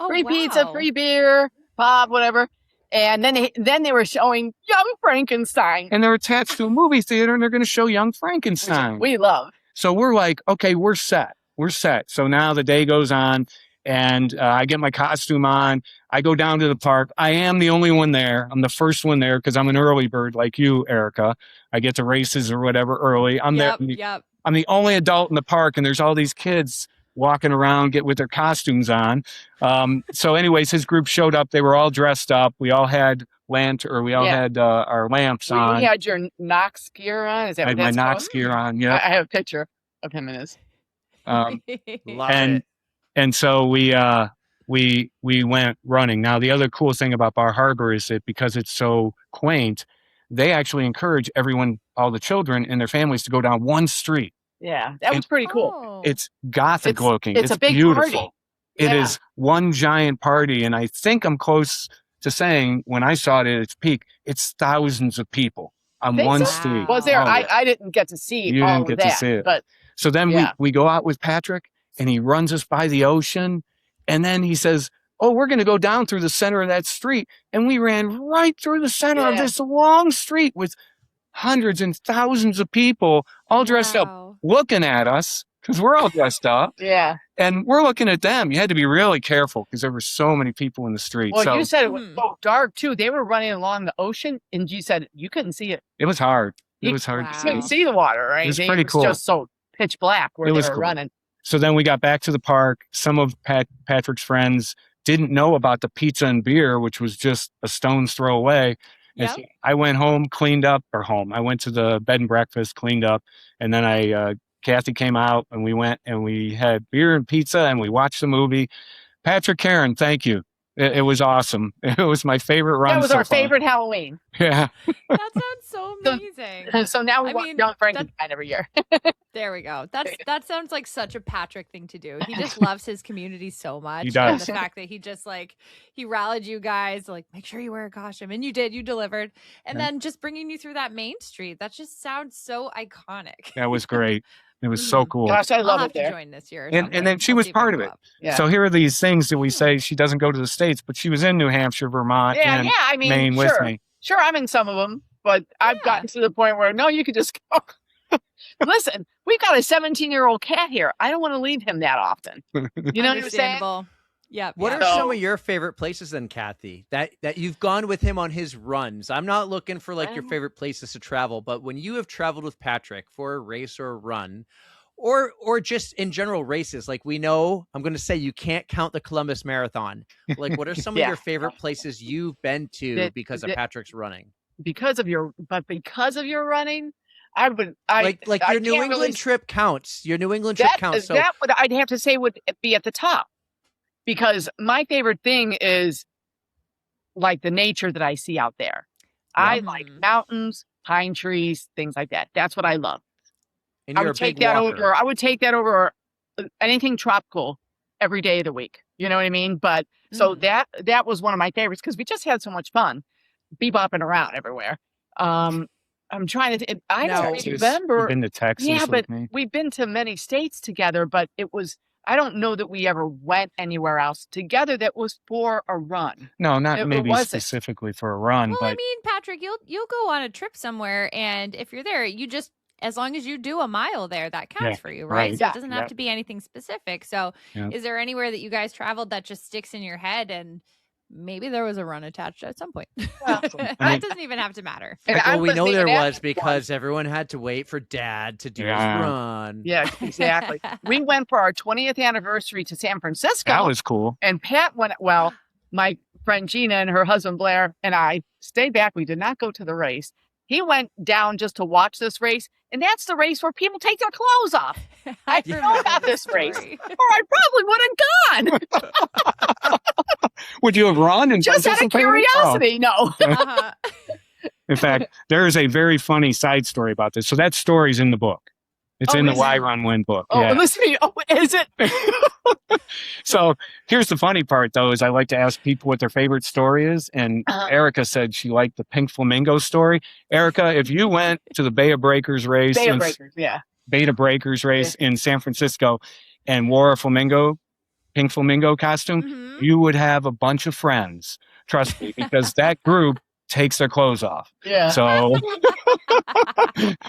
Oh, Free pizza, wow. free beer, pop, whatever. And then they were showing Young Frankenstein. And they're attached to a movie theater, and they're going to show Young which Frankenstein. we love. So we're like, okay, we're set. We're set. So now the day goes on, and I get my costume on. I go down to the park. I am the only one there. I'm the first one there because I'm an early bird like you, Erica. I get to races or whatever early. I'm Yep, there. yep. I'm the only adult in the park, and there's all these kids walking around, with their costumes on. So anyways, his group showed up. They were all dressed up. We all had had our lamps on. We had your Knox gear on. Is that I what had my that's Knox called? gear on. Yeah. I have a picture of him in his. Love and it. and so we went running. Now the other cool thing about Bar Harbor is that because it's so quaint, they actually encourage everyone, all the children and their families, to go down one street. Yeah, that was pretty cool. Oh. It's Gothic It's- looking. it's a big beautiful. party. It Yeah. is one giant party, and I think I'm close to saying when I saw it at its peak, it's thousands of people on Think one so? street. Was there? Oh, yeah. I didn't get to see You all didn't of get to that, see it. but So then Yeah. we go out with Patrick, and he runs us by the ocean. And then he says, oh, we're going to go down through the center of that street. And we ran right through the center of this long street with hundreds and thousands of people all dressed up, Wow. looking at us because we're all dressed up. Yeah. And we're looking at them. You had to be really careful because there were so many people in the street. Well, so you said it was so dark too. They were running along the ocean, and you said you couldn't see it. it was hard. It You- was hard. Wow. You couldn't see the water, right? It was pretty cool. Just so pitch black where It they was were cool. running. So then we got back to the park. Some of Patrick's friends didn't know about the pizza and beer, which was just a stone's throw away. And Yep. so I went home, cleaned up, I went to the bed and breakfast, cleaned up, and then Kathy came out and we went and we had beer and pizza and we watched the movie. Patrick, Karen, thank you. It was awesome. It was my favorite run. That was so our far. favorite Halloween. Yeah. That sounds so So- amazing. So now we I watch mean, Young Frankenstein every year. There we go. That sounds like such a Patrick thing to do. He just loves his community so much. He And does. the fact that he rallied you guys, like, make sure you wear a costume. And you did, you delivered. And Yeah. then just bringing you through that main street. That just sounds so iconic. That was great. It was so cool. Gosh, I I'll love have it to there. join this year. or And something. then she I'll was see if I part can of go it. up. Yeah. So here are these things that we say she doesn't go to the States, but she was in New Hampshire, Vermont, Yeah, and yeah. I mean, Maine sure. with me. Sure, I'm in some of them, but I've Yeah. gotten to the point where no, you could just go. Listen, we've got a 17-year-old cat here. I don't want to leave him that often. You know what I'm saying? Understandable. Yep. What yep. are some So- of your favorite places then, Kathy, that you've gone with him on his runs? I'm not looking for like your favorite places to travel, but when you have traveled with Patrick for a race or a run, or just in general races, like we know, I'm going to say you can't count the Columbus Marathon. Like, what are some of Yeah. your favorite places you've been to That- because of that- Patrick's running? Because of your running, Like I your New can't England really- trip counts. Your New England trip counts. So that would I'd have to say would be at the top, because my favorite thing is like the nature that I see out there. I like Mhm. mountains, pine trees, things like that. That's what I love. and I you're would a take big that walker. over. I would take that over anything tropical every day of the week. You know what I mean? But so Mhm. that was one of my favorites because we just had so much fun, bebopping around everywhere. I'm trying to. I Now- don't Texas. remember. You've been to Texas Yeah, but with me. we've been to many states together, but it was. I don't know that we ever went anywhere else together that was for a run. No, not it maybe wasn't. specifically for a run, Well, but I mean, Patrick, you'll go on a trip somewhere, and if you're there, you just as long as you do a mile there, that counts Yeah, for you, right? right. So Yeah, it doesn't yeah. have to be anything specific. So, Yeah. is there anywhere that you guys traveled that just sticks in your head, and maybe there was a run attached at some point? Awesome. That doesn't even have to matter. And Well, I'm we know listening there to that was one. because everyone had to wait for Dad to do his Yeah. run. Yeah, exactly. We went for our 20th anniversary to San Francisco. that was cool. And Pat went, well, my friend Gina and her husband Blair and I stayed back. We did not go to the race. He went down just to watch this race. And that's the race where people take their clothes off. I know remember about this this race. story. Or I probably would have gone. Would you have run and Just out of participated? Oh. curiosity. No. Uh-huh. In fact, there is a very funny side story about this. So that story's in the book. It's Oh, in the is Why it? Run Win book. Oh, yeah. listen to me. Oh, is it? So here's the funny part, though, is I like to ask people what their favorite story is. And Uh-huh. Erica said she liked the pink flamingo story. Erica, if you went to the Bay of Breakers race, Bay of in- Breakers. Yeah. Beta Breakers race in San Francisco and wore a pink flamingo costume, Mhm. you would have a bunch of friends. Trust me, because that group takes their clothes off. Yeah. So,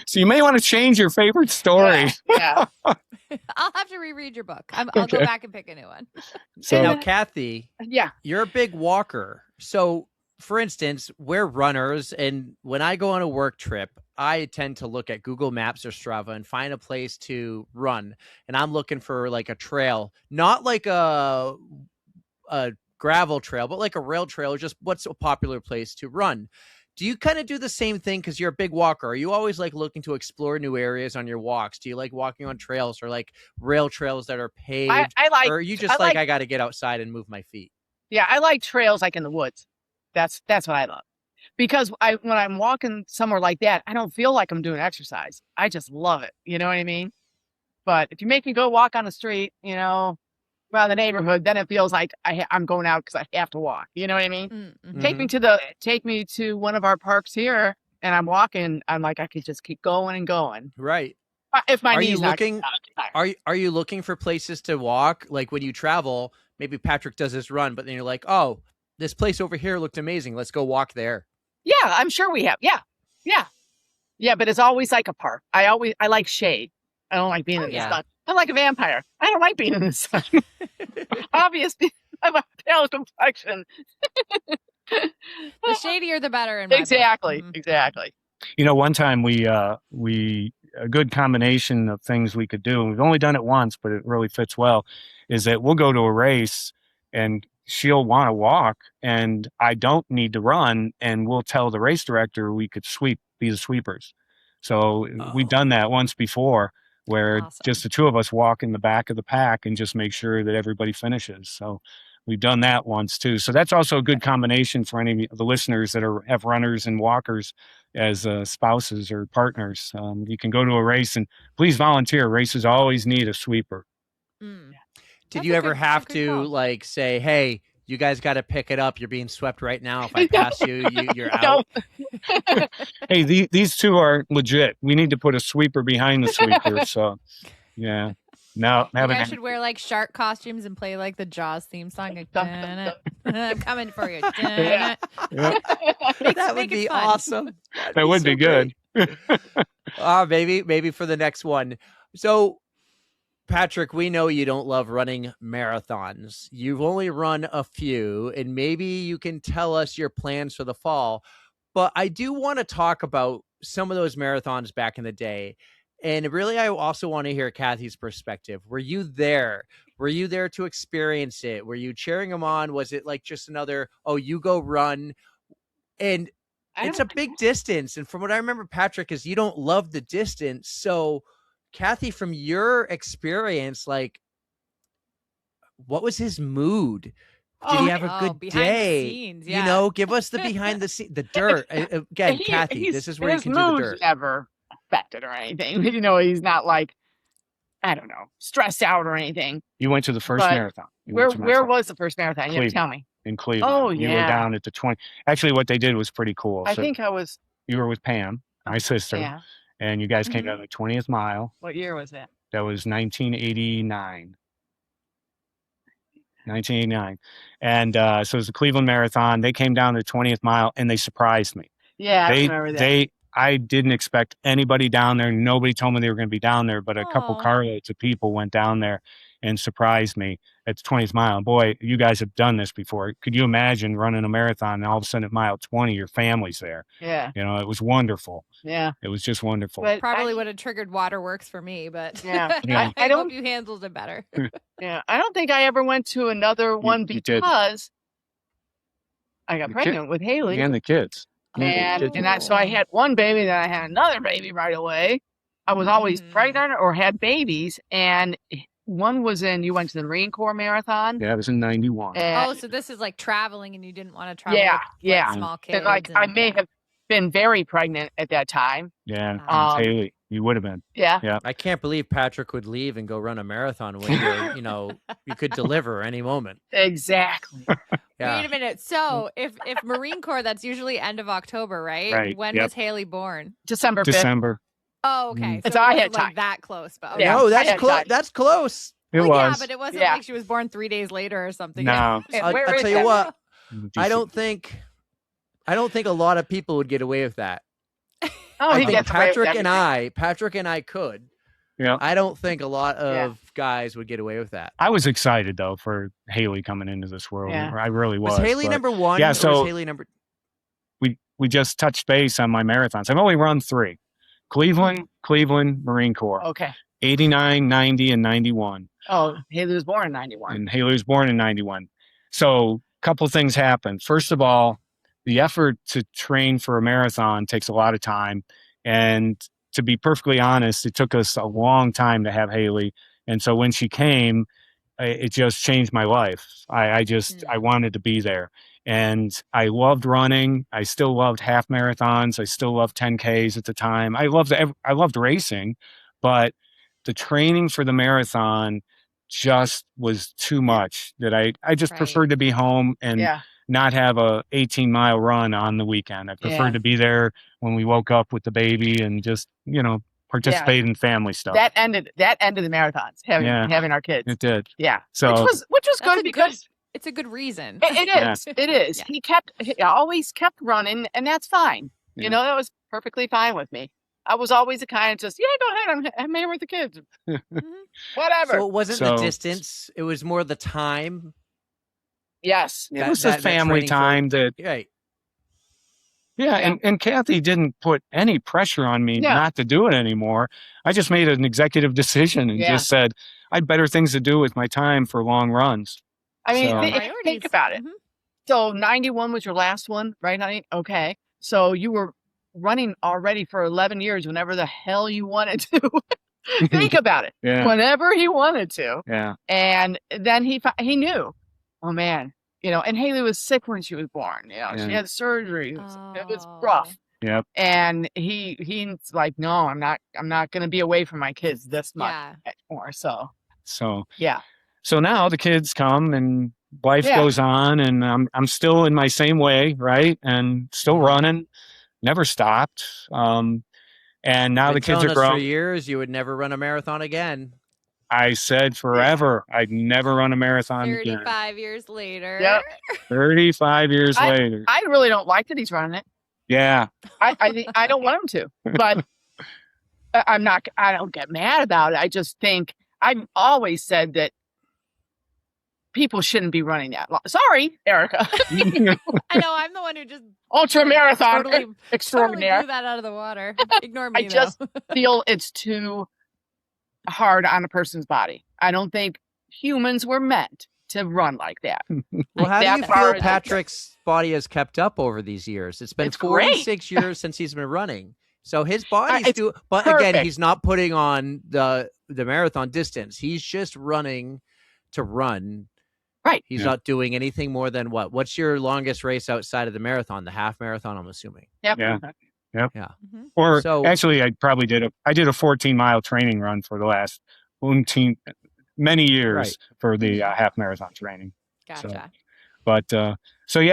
so you may want to change your favorite story. Yeah. I'll have to reread your book. I'll go Okay. back and pick a new one. So Now, Kathy, Yeah. you're a big walker. So, for instance, we're runners, and when I go on a work trip, I tend to look at Google Maps or Strava and find a place to run. And I'm looking for like a trail, not like a gravel trail, but like a rail trail, just what's a popular place to run. Do you kind of do the same thing because you're a big walker? Are you always like looking to explore new areas on your walks? Do you like walking on trails or like rail trails that are paved? I like. or are you just I like, like- I got to get outside and move my feet? Yeah, I like trails like in the woods. That's what I love. Because when I'm walking somewhere like that, I don't feel like I'm doing exercise. I just love it. You know what I mean? But if you make me go walk on the street, around the neighborhood, then it feels like I'm going out because I have to walk. You know what I mean? Mm-hmm. Take me to one of our parks here, and I'm walking. I'm like, I could just keep going and going. Right. If my Are you knee's not looking? Are you looking for places to walk? Like when you travel, maybe Patrick does this run, but then you're like, oh, this place over here looked amazing. Let's go walk there. Yeah, I'm sure we have. Yeah, but it's always like a park. I like shade. I don't like being in the yeah. sun. I'm like a vampire. I don't like being in the sun. Obviously, I have a pale complexion. The shadier, the better. In my book. Exactly. Mhm. Exactly. You know, one time we a good combination of things we could do. We've only done it once, but it really fits well. Is that we'll go to a race and she'll want to walk, and I don't need to run, and we'll tell the race director we could be the sweepers. So we've done that once before, where Awesome. just the two of us walk in the back of the pack and just make sure that everybody finishes. So we've done that once too. So that's also a good combination for any of the listeners that have runners and walkers as spouses or partners. You can go to a race, and please volunteer. Races always need a sweeper. Mm. Did That's you a ever good- have that's a good to call. like say, hey, you guys got to pick it up. You're being swept right now. If I pass you're No. out. Hey, these two are legit. We need to put a sweeper behind the sweeper. So, yeah. No, You haven't guys had- should wear like shark costumes and play like the Jaws theme song. Like, I'm coming for you. Yeah. That would make it be fun. awesome. That would be good. Maybe for the next one. So, Patrick, we know you don't love running marathons. You've only run a few, and maybe you can tell us your plans for the fall. But I do want to talk about some of those marathons back in the day. And really, I also want to hear Kathy's perspective. Were you there? Were you there to experience it? Were you cheering them on? Was it like just another, oh, you go run? And it's a big distance. And from what I remember, Patrick, is you don't love the distance. So, Kathy, from your experience, like, what was his mood? Did he have a good behind day? The scenes, You yeah. know, give us the behind the scene, the dirt. Again, Kathy, this is where you his can do the mood's dirt. never affected or anything. You know, he's not like, I don't know, stressed out or anything. You went to the first But marathon. You Where went to marathon was the first marathon? You have to Cleveland. tell me. in Cleveland. Oh, You were yeah. down at the 20. Actually, what they did was pretty cool. I So think I was. you were with Pam, my sister, Yeah. and you guys came Mhm. down the 20th mile. What year was that? That was 1989. 1989. And so it was the Cleveland Marathon. They came down the 20th mile and they surprised me. Yeah, I remember that. I didn't expect anybody down there. Nobody told me they were going to be down there, but a couple Aw. carloads of people went down there and surprised me at the 20th mile. And boy, you guys have done this before. Could you imagine running a marathon and all of a sudden at mile 20, your family's there? Yeah, You know, it was wonderful. yeah. It was just wonderful. But Probably I, would have triggered waterworks for me, but Yeah. Yeah. I I don't- hope you handled it better. yeah, I don't think I ever went to another one you did. because I got The kid- pregnant with Haley. And the kids. So I had one baby, then I had another baby right away. I was always Mhm. pregnant or had babies, and one was you went to the Marine Corps Marathon. Yeah, it was in 91. Oh, so this is like traveling and you didn't want to travel Yeah, with yeah. like, small kids. And like I may have been very pregnant at that time. Yeah, and Um, Haley, you would have been. Yeah. I can't believe Patrick would leave and go run a marathon when you're, you could deliver any moment. Exactly. Yeah. Wait a minute. So if Marine Corps, that's usually end of October, right? Right, When yep. was Haley born? December 5th. December. Oh, okay. Mm. So So I it had wasn't, like time. that close, but okay. Yeah. No, I that's had close. time. That's close. It Well, was. Yeah, but it wasn't Yeah. like she was born 3 days later or something. No. And I'll where is tell you that? what. I DC. don't think a lot of people would get away with that. Oh, I he think gets away with Patrick and I could. Yeah. I don't think a lot of guys would get away with that. I was excited though for Haley coming into this world. Yeah. I really was. Was Haley but number one? Yeah, or so- was Haley number? we just touched base on my marathons. I've only run 3. Cleveland, Marine Corps. Okay. 89, 90, and 91. Oh, Haley was born in 91. And Haley was born in 91. So a couple things happened. First of all, the effort to train for a marathon takes a lot of time. And to be perfectly honest, it took us a long time to have Haley. And so when she came, it just changed my life. I wanted to be there. And I loved running. I still loved half marathons. I still loved 10Ks at the time. I loved racing, but the training for the marathon just was too much that I just Right. preferred to be home and Yeah. not have a 18-mile run on the weekend. I preferred Yeah. to be there when we woke up with the baby and just, participate in family stuff. That ended the marathons, having our kids. It did. Yeah. So Which was That's good because it's a good reason. it is. Yeah. It is. Yeah. He always kept running, and that's fine. Yeah. You know, that was perfectly fine with me. I was always the kind of just, go ahead, I'm here with the kids. Whatever. So it wasn't the So- distance; it was more the time. Yes. it was a family training time that, Right. yeah, and Kathy didn't put any pressure on me No. not to do it anymore. I just made an executive decision and Yeah. just said, I had better things to do with my time for long runs. I mean, So- think Priorities. about it. Mhm. So 91 was your last one, right, honey? Okay. So you were running already for 11 years whenever the hell you wanted to. Think about it. Yeah. Whenever he wanted to. Yeah. And then he knew, oh man, and Haley was sick when she was born. She Yeah. had surgery. It was Oh. rough. Yep. And he's like, no, I'm not going to be away from my kids this much Yeah. anymore. So So yeah. So now the kids come and life Yeah. goes on, and I'm still in my same way, right? And still running, never stopped. And now Been the kids telling are us for grown. years you would never run a marathon again. I said forever I'd never run a marathon again. 35 years later. Yep. 35 years later. I really don't like that he's running it. Yeah. I don't want him to, but I don't get mad about it. I just think I've always said that people shouldn't be running that long. Sorry, Erica. I know, I'm the one who just Ultra marathon totally extraordinaire. blew that out of the water. Ignore me, I just feel it's too hard on a person's body. I don't think humans were meant to run like that. Well, how do you That far feel is- Patrick's body has kept up over these years? It's been It's great. 46 years since he's been running. So his body's It's doing, but again, perfect. he's not putting on the marathon distance. He's just running to run. Right. He's Yeah. not doing anything more than what? What's your longest race outside of the marathon? The half marathon, I'm assuming. Yep. Yeah. Mhm. Or So- actually, I did a 14-mile training run for the last many years Right. for the half marathon training. Gotcha. But so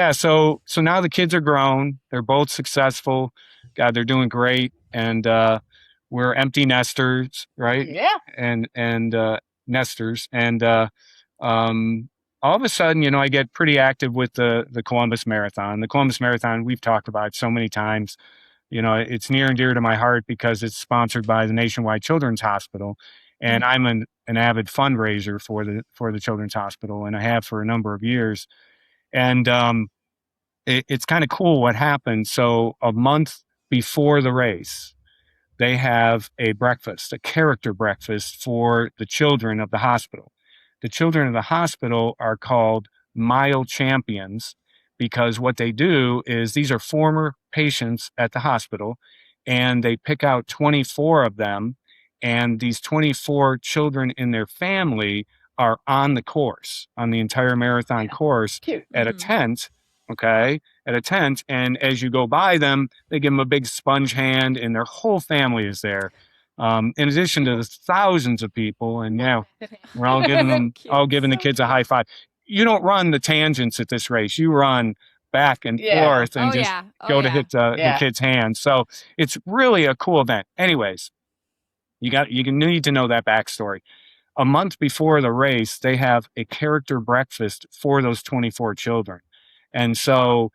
now the kids are grown. They're both successful. God, they're doing great. And we're empty nesters, right? Yeah. And nesters. And all of a sudden, I get pretty active with the Columbus Marathon. The Columbus Marathon, we've talked about so many times. It's near and dear to my heart because it's sponsored by the Nationwide Children's Hospital. And I'm an avid fundraiser for the Children's Hospital, and I have for a number of years. And it's kind of cool what happened. So a month before the race, they have a character breakfast for the children of the hospital. The children of the hospital are called Mile Champions because what they do is these are former patients at the hospital, and they pick out 24 of them, and these 24 children in their family are on the entire marathon course Cute. at a Mhm. tent, okay? At a tent, and as you go by them, they give them a big sponge hand, and their whole family is there. In addition to the thousands of people, and we're all giving them, Cute. all giving the So kids a high five. You don't run the tangents at this race. You run back and Yeah. forth and Oh, just yeah. Oh, go to yeah. hit the Yeah. kid's hand. So it's really a cool event. Anyways, you need to know that backstory. A month before the race, they have a character breakfast for those 24 children. And so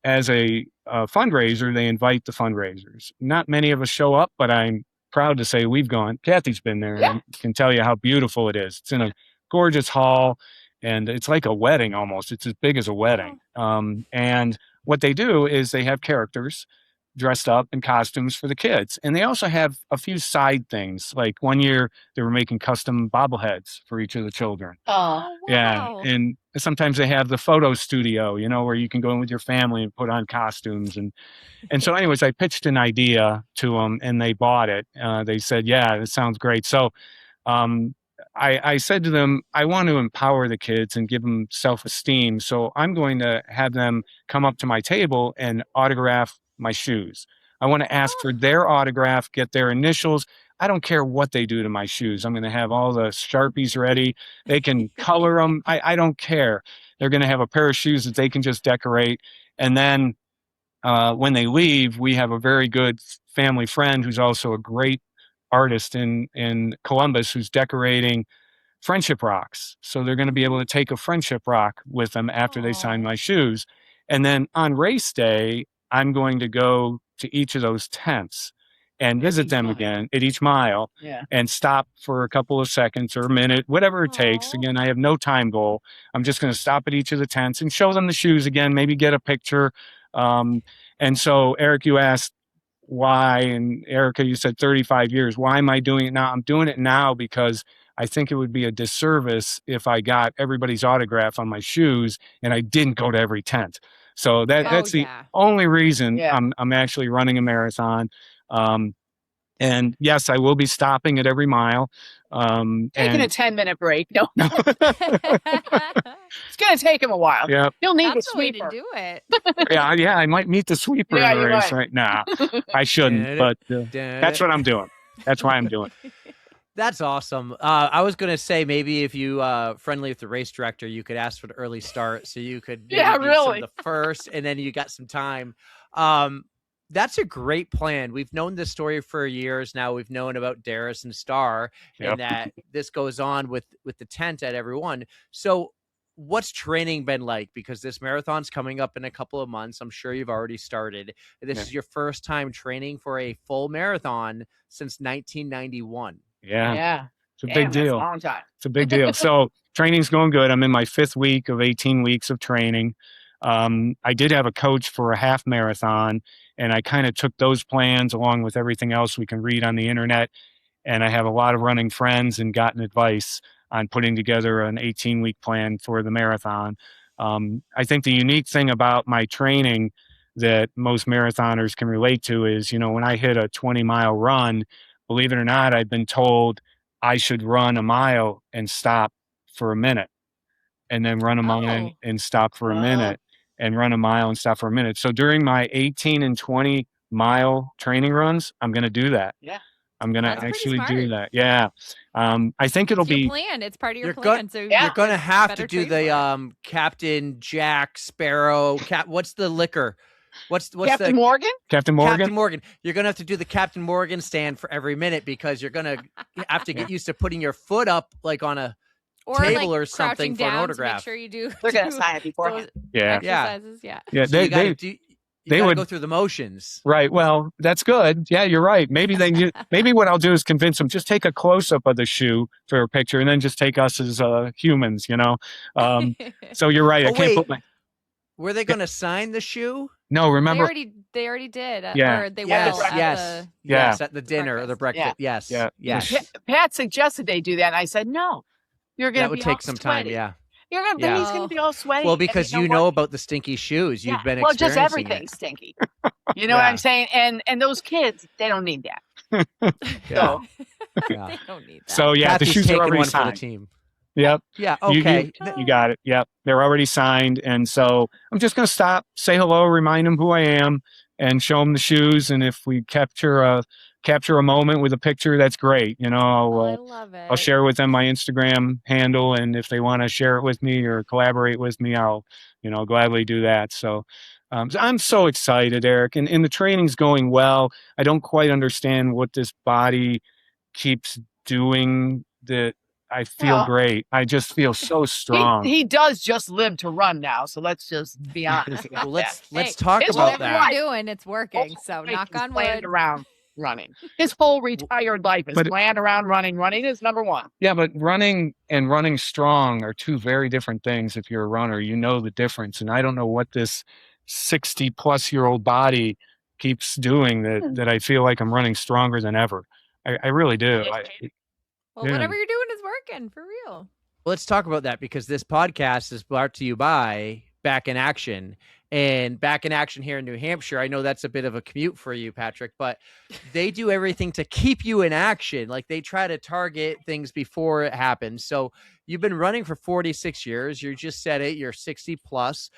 as a fundraiser, they invite the fundraisers. Not many of us show up, but I'm proud to say we've gone. Kathy's been there Yeah. and can tell you how beautiful it is. It's in a gorgeous hall, and it's like a wedding almost. It's as big as a wedding. And what they do is they have characters dressed up in costumes for the kids. And they also have a few side things. Like one year they were making custom bobbleheads for each of the children. Oh. Oh, Yeah. wow. And sometimes they have the photo studio, where you can go in with your family and put on costumes. And so anyways, I pitched an idea to them and they bought it. They said, yeah, it sounds great. So I said to them, I want to empower the kids and give them self-esteem. So I'm going to have them come up to my table and autograph my shoes. I want to ask for their autograph, get their initials. I don't care what they do to my shoes. I'm going to have all the Sharpies ready. They can color them. I don't care. They're going to have a pair of shoes that they can just decorate. And then when they leave, we have a very good family friend who's also a great artist in Columbus who's decorating friendship rocks. So they're going to be able to take a friendship rock with them after they sign Aw. my shoes. And then on race day, I'm going to go to each of those tents and visit each them mile. again at each mile Yeah. and stop for a couple of seconds or a minute, whatever it takes. Aw. Again, I have no time goal. I'm just going to stop at each of the tents and show them the shoes again, maybe get a picture. And so, Eric, you asked why, and Erica, you said 35 years. Why am I doing it now? I'm doing it now because I think it would be a disservice if I got everybody's autograph on my shoes and I didn't go to every tent. So that's the yeah. only reason Yeah. I'm actually running a marathon. And yes, I will be stopping at every mile. Taking and a 10-minute break. No, it's going to take him a while. yeah, He'll need That's a the way to sweeper. do it. yeah, I might meet the sweeper Yeah, in the you race might. right now. I shouldn't, but that's what I'm doing. That's why I'm doing. That's awesome. I was gonna say maybe if you friendly with the race director, you could ask for the early start, so you could maybe Yeah, be some really. of the first, and then you got some time. That's a great plan. We've known this story for years now. We've known about Darius and Star, Yep. and that this goes on with the tent at everyone. So, what's training been like? Because this marathon's coming up in a couple of months. I'm sure you've already started. This Yeah. is your first time training for a full marathon since 1991. Yeah. It's a Damn, big that's a deal. long time. It's a big deal. So training's going good. I'm in my 5th week of 18 weeks of training. I did have a coach for a half marathon, and I kind of took those plans along with everything else we can read on the internet. And I have a lot of running friends and gotten advice on putting together an 18-week plan for the marathon. I think the unique thing about my training that most marathoners can relate to is, when I hit a 20-mile run, believe it or not, I've been told I should run a mile and stop for a minute, and then run a mile Oh. and stop for a Wow. minute, and run a mile and stop for a minute. So during my 18 and 20-mile training runs, I'm going to do that. Yeah. I'm going to That's pretty actually do smart. that. Yeah. I think it'll It's your be plan. It's part of your You're plan. So Yeah. You're gonna you have to better do train for the it. Captain Jack Sparrow. What's the liquor? What's Captain the Morgan? Captain Morgan. Captain Morgan? You're gonna have to do the Captain Morgan stand for every minute because you're gonna have to get used to putting your foot up like on a Or table like or something crouching for an down to autograph. make sure you do. They're going to do sign it beforehand. those Yeah. exercises. Yeah. Yeah. So you gotta They gotta would- go through the motions. Right. Well, that's good. Yeah, you're right. Maybe maybe what I'll do is convince them, just take a close up of the shoe for a picture, and then just take us as humans. So you're right. I Oh, can't wait. put my Were they gonna sign the shoe? no. they Remember? already did. Yeah. Or they Yes, will. at yes, the- Yeah. yes. At the dinner or the breakfast. Yes, Yeah. yes. Pat suggested they do that, and I said, no. You're going That to would be take all some time. sweaty. Yeah. You're gonna, Yeah. He's going to be all sweaty. Well, and because you you know know what? about the stinky shoes. You've been well, just experiencing everything's it. stinky. You know what Yeah. I'm saying? And those kids, they don't need that. Yeah. Yeah. They don't need that. So yeah, the Kathy's shoes are taking already one for the signed. team. Yep. Yeah. You- Okay. You got it. Yep. They're already signed, and so I'm just going to stop, say hello, remind them who I am, and show them the shoes. And if we capture a moment with a picture, that's great. Oh, I love it. I'll share with them my Instagram handle, and if they want to share it with me or collaborate with me, I'll gladly do that. So I'm so excited, Eric, and the training's going well. I don't quite understand what this body keeps doing. That I feel Well, great. I just feel so strong. He does just live to run now, so let's just be honest. Well, about let's Hey, talk it's about whatever Whatever that. you're doing, it's working. that. So Whole knock life is on planned wood. around running. His whole retired life is But- planned around running. Running is number one. Yeah, but running and running strong are two very different things. If you're a runner, you know the difference. And I don't know what this 60-plus-year-old body keeps doing that I feel like I'm running stronger than ever. I really do. Well, Yeah. whatever you're doing is working for real. Let's talk about that because this podcast is brought to you by Back in Action. And Back in Action here in New Hampshire, I know that's a bit of a commute for you, Patrick, but they do everything to keep you in action. Like they try to target things before it happens. So you've been running for 46 years. You just said it, you're 60 plus.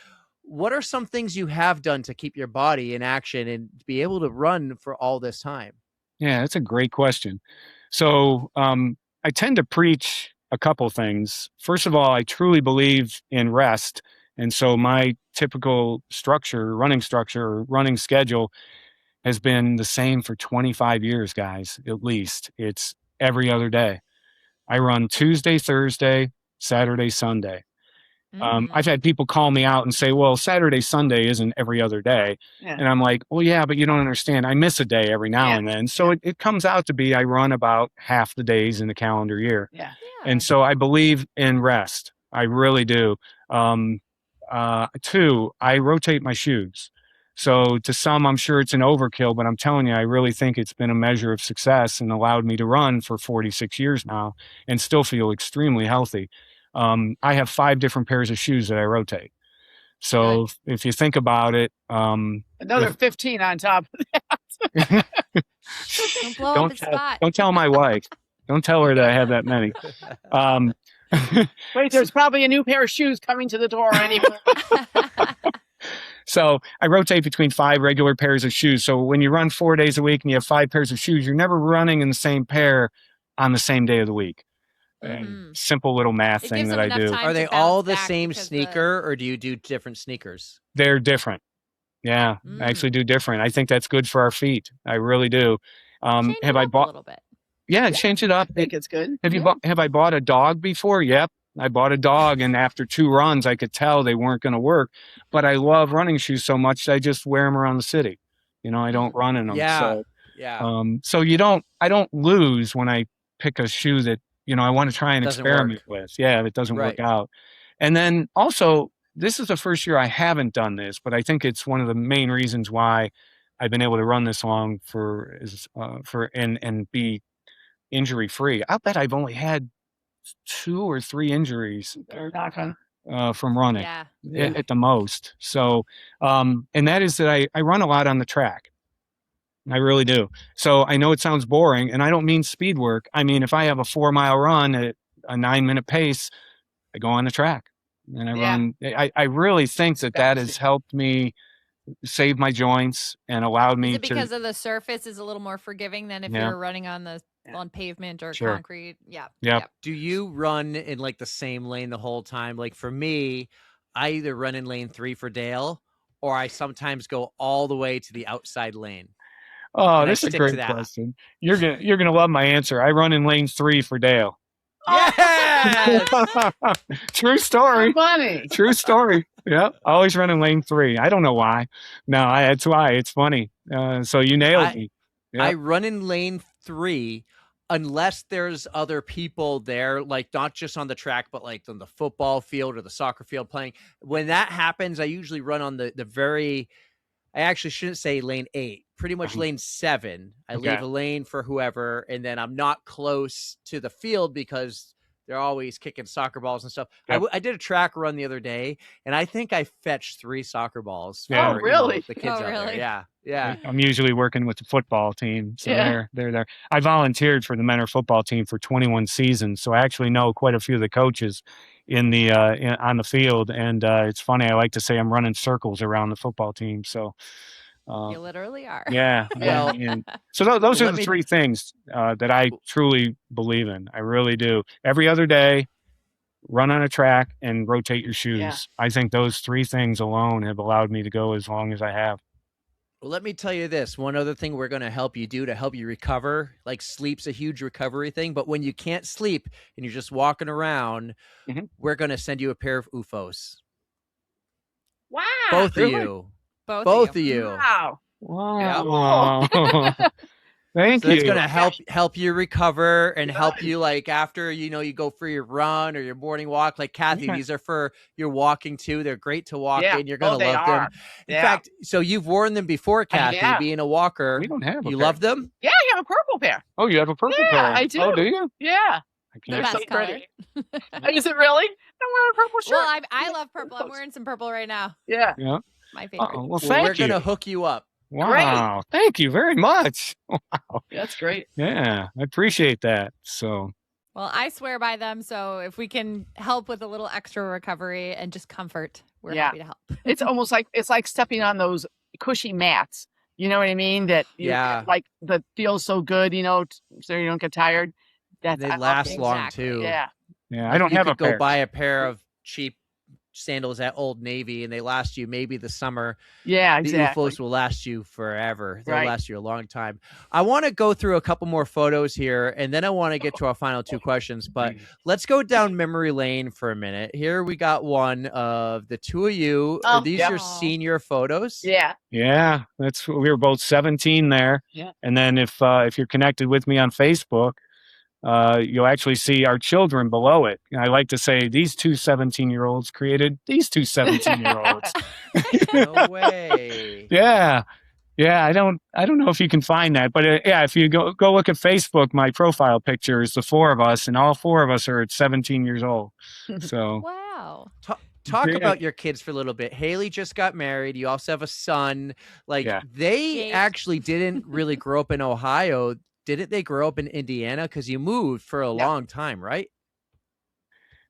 What are some things you have done to keep your body in action and be able to run for all this time? Yeah, that's a great question. So I tend to preach a couple things. First of all, I truly believe in rest. And so my typical running structure, or running schedule has been the same for 25 years, guys, at least. It's every other day. I run Tuesday, Thursday, Saturday, Sunday. I've had people call me out and say, well, Saturday, Sunday isn't every other day. Yeah. And I'm like, well, yeah, but you don't understand. I miss a day every now and then. So it comes out to be I run about half the days in the calendar year. Yeah. And so I believe in rest. I really do. Two, I rotate my shoes. So to some, I'm sure it's an overkill, but I'm telling you, I really think it's been a measure of success and allowed me to run for 46 years now and still feel extremely healthy. I have 5 different pairs of shoes that I rotate. So if you think about it, another 15 on top of that. Don't blow up his spot. Don't tell my wife. Don't tell her that I have that many. Wait, there's probably a new pair of shoes coming to the door anyway. So I rotate between 5 regular pairs of shoes. So when you run 4 days a week and you have 5 pairs of shoes, you're never running in the same pair on the same day of the week. Simple little math It thing gives that them I enough do. time Are to they bounce all the back same because sneaker, or do you do different sneakers? They're different. Yeah, I actually do different. I think that's good for our feet. I really do. change Have it I up a bought? little bit. Yeah, change it up. I think it's good. Have I bought a dog before? Yep. I bought a dog, and after 2 runs, I could tell they weren't going to work. But I love running shoes so much, I just wear them around the city. I don't run in them. Yeah. So I don't lose when I pick a shoe that, I want to try and Doesn't experiment work. with. Yeah, if it doesn't work out. And then also, this is the first year I haven't done this, but I think it's one of the main reasons why I've been able to run this long and be injury free. I'll bet I've only had 2 or 3 injuries from running at the most. So, and that is that I run a lot on the track. I really do. So I know it sounds boring, and I don't mean speed work. I mean, if I have a 4-mile run at a 9-minute pace, I go on the track and I run. I really think that has helped me save my joints and allowed me Is it because of the surface is a little more forgiving than if you're running on on pavement or concrete? Yeah. Yep. Do you run in like the same lane the whole time? Like for me, I either run in lane 3 for Dale, or I sometimes go all the way to the outside lane. Oh, And I this is a stick great to that. question. You're gonna love my answer. I run in lane 3 for Dale. Yes! True story. Funny. True story. Yep. Always run in lane 3. I don't know why. No, that's why. It's funny. So you nailed me. Yep. I run in lane 3 unless there's other people there, like not just on the track, but like on the football field or the soccer field playing. When that happens, I usually run on I actually shouldn't say lane 8, pretty much lane 7. I leave a lane for whoever, and then I'm not close to the field because they're always kicking soccer balls and stuff. Yep. I did a track run the other day, and I think I fetched 3 soccer balls. Yeah. For, Oh, really? the kids out there. Really? Yeah. I'm usually working with the football team. So they're there. I volunteered for the Menor football team for 21 seasons. So I actually know quite a few of the coaches on the field. And it's funny. I like to say I'm running circles around the football team. So You literally are. yeah. Well, so those are let the me- 3 things that I truly believe in. I really do. Every other day, run on a track and rotate your shoes. Yeah. I think those 3 things alone have allowed me to go as long as I have. Well, let me tell you this. One other thing we're going to help you do to help you recover, like sleep's a huge recovery thing, but when you can't sleep and you're just walking around, we're going to send you a pair of UFOs. Wow. Both really? of you. Both Both of of you. Wow. Wow. Thank So you. it's going to help you recover and help you like after, you go for your run or your morning walk. Like Kathy, these are for your walking too. They're great to walk in. You're going to love them. In fact, so you've worn them before, Kathy, being a walker. We don't have a You pair. love them? Yeah, I have a purple pair. Oh, you have a purple Yeah, pair. I do. Oh, do you? Yeah. I The can't best so color. pretty. Is it really? I'm wearing a purple shirt. Well, I love purple. I'm wearing some purple right now. Yeah. Yeah. My favorite. Oh, well, Well, thank we're you. going to hook you up. Wow. Thank you very much. That's great. Yeah, I appreciate that. So, Well, I swear by them. So if we can help with a little extra recovery and just comfort, we're happy to help. It's almost like stepping on those cushy mats. You know what I mean? That that feels so good. So you don't get tired. They last long too. Yeah. yeah, I don't You have could a go pair. buy a pair of cheap sandals at Old Navy, and they last you maybe the summer. Yeah, The exactly. UFOs will last you forever. They'll Right. last you a long time. I want to go through a couple more photos here, and then I want to get to our final two questions. But let's go down memory lane for a minute. Here we got one of the two of you. Are Oh, these yeah. your senior photos? Yeah. Yeah, we were both 17 there. Yeah. And then if you're connected with me on Facebook, you'll actually see our children below it. And I like to say these two 17-year-olds created these two 17-year-olds. No way. Yeah. I don't know if you can find that, but yeah, if you go look at Facebook, my profile picture is the four of us, and all four of us are at 17 years old. So Wow. Talk Yeah. about your kids for a little bit. Haley just got married. You also have a son. Like Yeah. they Jake. actually didn't really grow up in Ohio. Didn't they grow up in Indiana? Because you moved for a long time, right?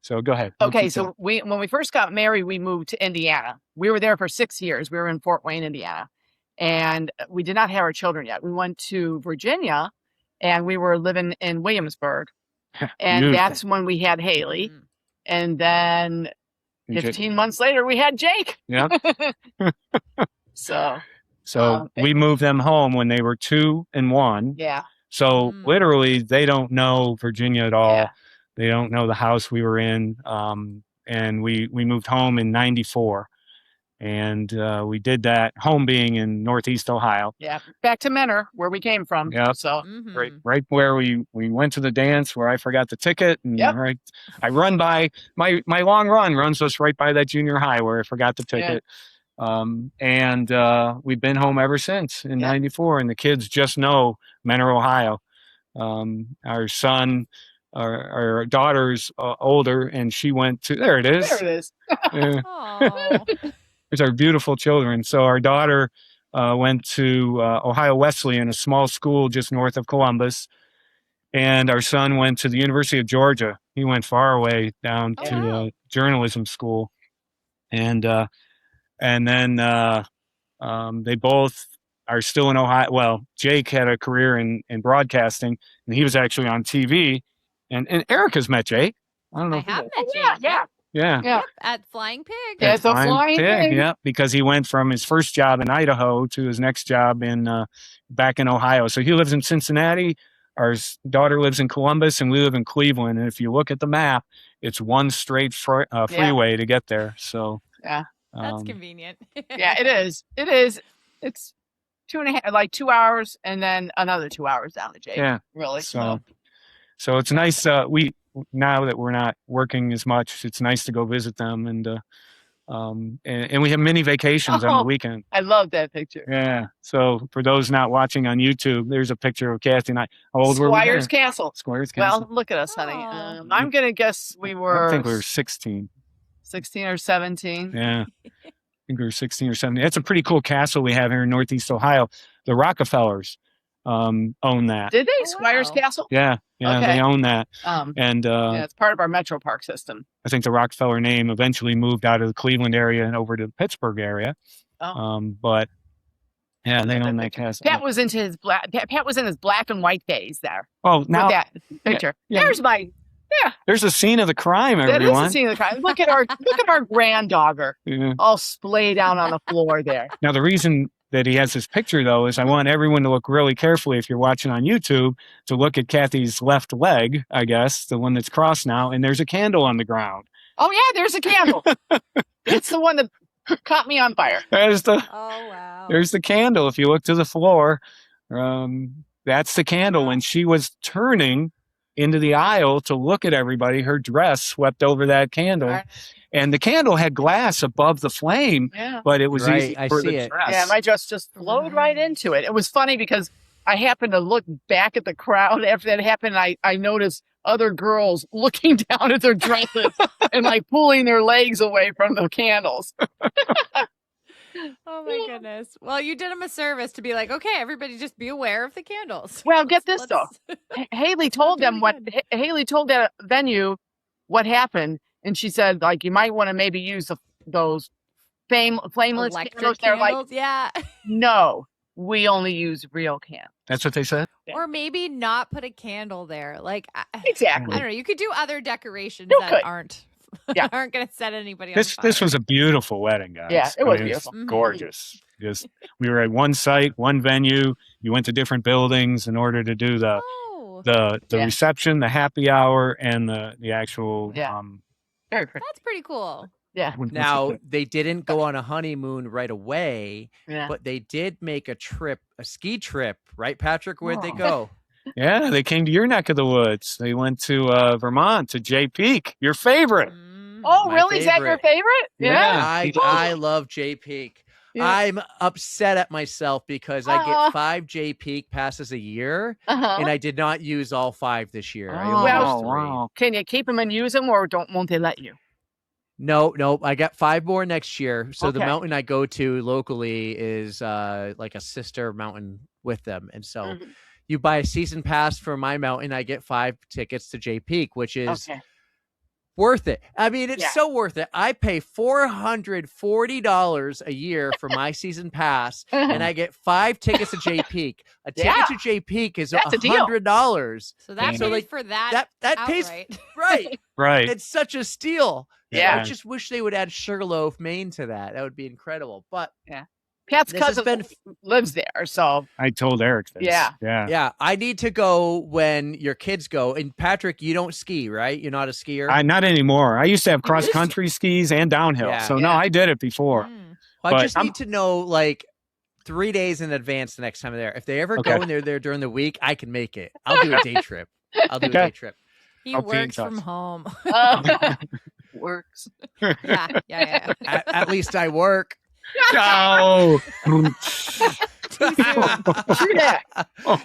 So go ahead. Okay, so when we first got married, we moved to Indiana. We were there for 6 years. We were in Fort Wayne, Indiana, and we did not have our children yet. We went to Virginia, and we were living in Williamsburg, and Beautiful. that's when we had Haley. Mm. And then 15 months later, we had Jake. Yeah. So So we moved them home when they were 2 and 1. yeah, So Mm. literally, they don't know Virginia at all. Yeah. They don't know the house we were in. And we moved home in '94, and we did that. Home being in Northeast Ohio, yeah. Back to Menor, where we came from. Yep. So Mhm. right where we went to the dance where I forgot the ticket, and Yep. right, I run by my long run runs us right by that junior high where I forgot the Yeah. ticket. And we've been home ever since in Yeah. '94, and the kids just know Menor, Ohio. Our son, our daughter's older, and she went to, there it is. there it is. Yeah, Oh. there's our beautiful children. So our daughter went to Ohio Wesleyan, a small school just north of Columbus. And our son went to the University of Georgia. He went far away down Oh, to wow. journalism school. And then they both are still in Ohio. Well, Jake had a career in broadcasting, and he was actually on TV. And Erica's met Jake. I don't know. I if you have did. met Yeah, Jake. yeah. Yeah. Yeah. At Flying Pig. Yeah, it's a flying pig. Yeah, because he went from his first job in Idaho to his next job in back in Ohio. So he lives in Cincinnati. Our daughter lives in Columbus, and we live in Cleveland. And if you look at the map, it's one straight freeway to get there. So Yeah. That's convenient. Yeah, it is. It is. It's 2.5, like 2 hours, and then another 2 hours down to Jake. yeah. Really. So it's nice. We now that we're not working as much, it's nice to go visit them, and we have mini vacations on Oh. the weekend. I love that picture. Yeah. So for those not watching on YouTube, there's a picture of Kathy and I. How old were we? Squire's there? Castle. Squires Castle. Well, look at us, honey. Oh. I'm gonna guess we were. I think we were 16. 16 or 17. Yeah. I think we were 16 or 17. That's a pretty cool castle we have here in Northeast Ohio. The Rockefellers own that. Did they? Oh, Squire's wow. Castle? Yeah, Okay. they own that. And Yeah, it's part of our Metro Park system. I think the Rockefeller name eventually moved out of the Cleveland area and over to the Pittsburgh area. Oh. But yeah, they own that castle. Pat was into his Pat was in his black and white days there. Oh, now with that picture. yeah. There's my. there's a scene of the crime, That is everyone. the scene of the crime. Look at our granddogger Yeah. all splayed down on the floor there. Now, the reason that he has this picture, though, is I want everyone to look really carefully, if you're watching on YouTube, to look at Kathy's left leg, I guess, the one that's crossed now, and there's a candle on the ground. Oh yeah, there's a candle. It's the one that caught me on fire. There's Oh, wow. there's the candle. If you look to the floor, that's the candle. When she was turning into the aisle to look at everybody, her dress swept over that candle. Right. And the candle had glass above the flame, Yeah. but it was Right, easy I for see the it. dress. Yeah, my dress just flowed right into it. It was funny because I happened to look back at the crowd after that happened. I noticed other girls looking down at their dresses and like pulling their legs away from the candles. Oh my goodness. Well, you did him a service to be like, okay, everybody just be aware of the candles. Well, get this though. Let's- Haley told them what Haley told that venue what happened, and she said like you might want to maybe use those flameless Electric candles. They're like, candles, yeah. no, we only use real candles. That's what they said? Or maybe not put a candle there. Like, I Exactly. don't know. You could do other decorations You that could. aren't Yeah. aren't going to set anybody on This fire. was a beautiful wedding, guys. Yeah, it I was mean, beautiful. Mhm. Gorgeous. Just we were at one site, one venue. You went to different buildings in order to do the Oh, Yeah. reception, the happy hour, and the actual Yeah. Very pretty. that's pretty cool. Yeah. what's it Now, called? they didn't go on a honeymoon right away, Yeah. but they did make a ski trip, right, Patrick? Where'd they Oh. go? Yeah, they came to your neck of the woods. They went to Vermont, to Jay Peak, your favorite. Mm. Oh, My really? Is that your favorite? Yeah. I love Jay Peak. Yeah. I'm upset at myself because I get 5 Jay Peak passes a year, Uh-huh. and I did not use all 5 this year. I Oh, only Well- used 3. wow. Can you keep them and use them, or won't they let you? No, I got 5 more next year. So the Okay. mountain I go to locally is like a sister mountain with them, and so Mhm. you buy a season pass for my mountain, I get 5 tickets to Jay Peak, which is Okay. worth it. I mean, it's Yeah. so worth it. I pay $440 a year for my season pass, and I get 5 tickets to Jay Peak. A ticket Yeah. to Jay Peak is That's a deal. $100. So that So, pays like, for that That pays outright. right. Right. It's such a steal. Yeah. I just wish they would add Sugarloaf, Maine to that. That would be incredible. But Pat's This has cousin been- lives there, so I told Eric this. Yeah. Yeah. yeah, I need to go when your kids go. And Patrick, you don't ski, right? You're not a skier. Not anymore. I used to have You used to. cross country skis and downhill. Yeah. So no, Yeah. I did it before. Mm. I but just I'm- need to know like 3 days in advance the next time they're there. If they ever Okay. go and they're there during the week, I can make it. I'll do a day trip. I'll do a Okay. day trip. He I'll be in works from touch. home. works. Yeah. At least I work. No. Too soon. True that.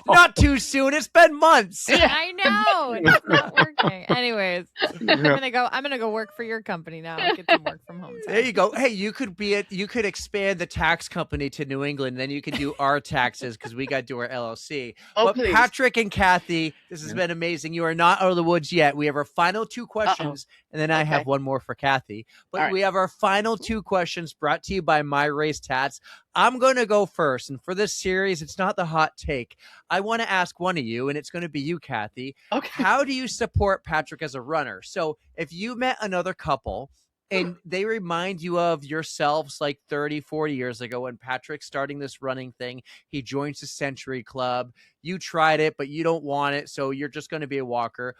Not too soon. It's been months. I know. and It's not working. Anyways, I'm gonna go work for your company now. And get some work from home. There you go. Hey, you could expand the tax company to New England. Then you could do our taxes because we got to do our LLC. Oh, But please. Patrick and Kathy, this has been amazing. You are not out of the woods yet. We have our final 2 questions, and then I have Okay. one more for Kathy. But All right. we have our final 2 questions brought to you by My Race Tats. I'm going to go first. And for this series, it's not the hot take. I want to ask one of you, and it's going to be you, Kathy. Okay. How do you support Patrick as a runner? So if you met another couple and they remind you of yourselves like 30, 40 years ago when Patrick's starting this running thing, he joins the Century Club. You tried it, but you don't want it. So you're just going to be a walker.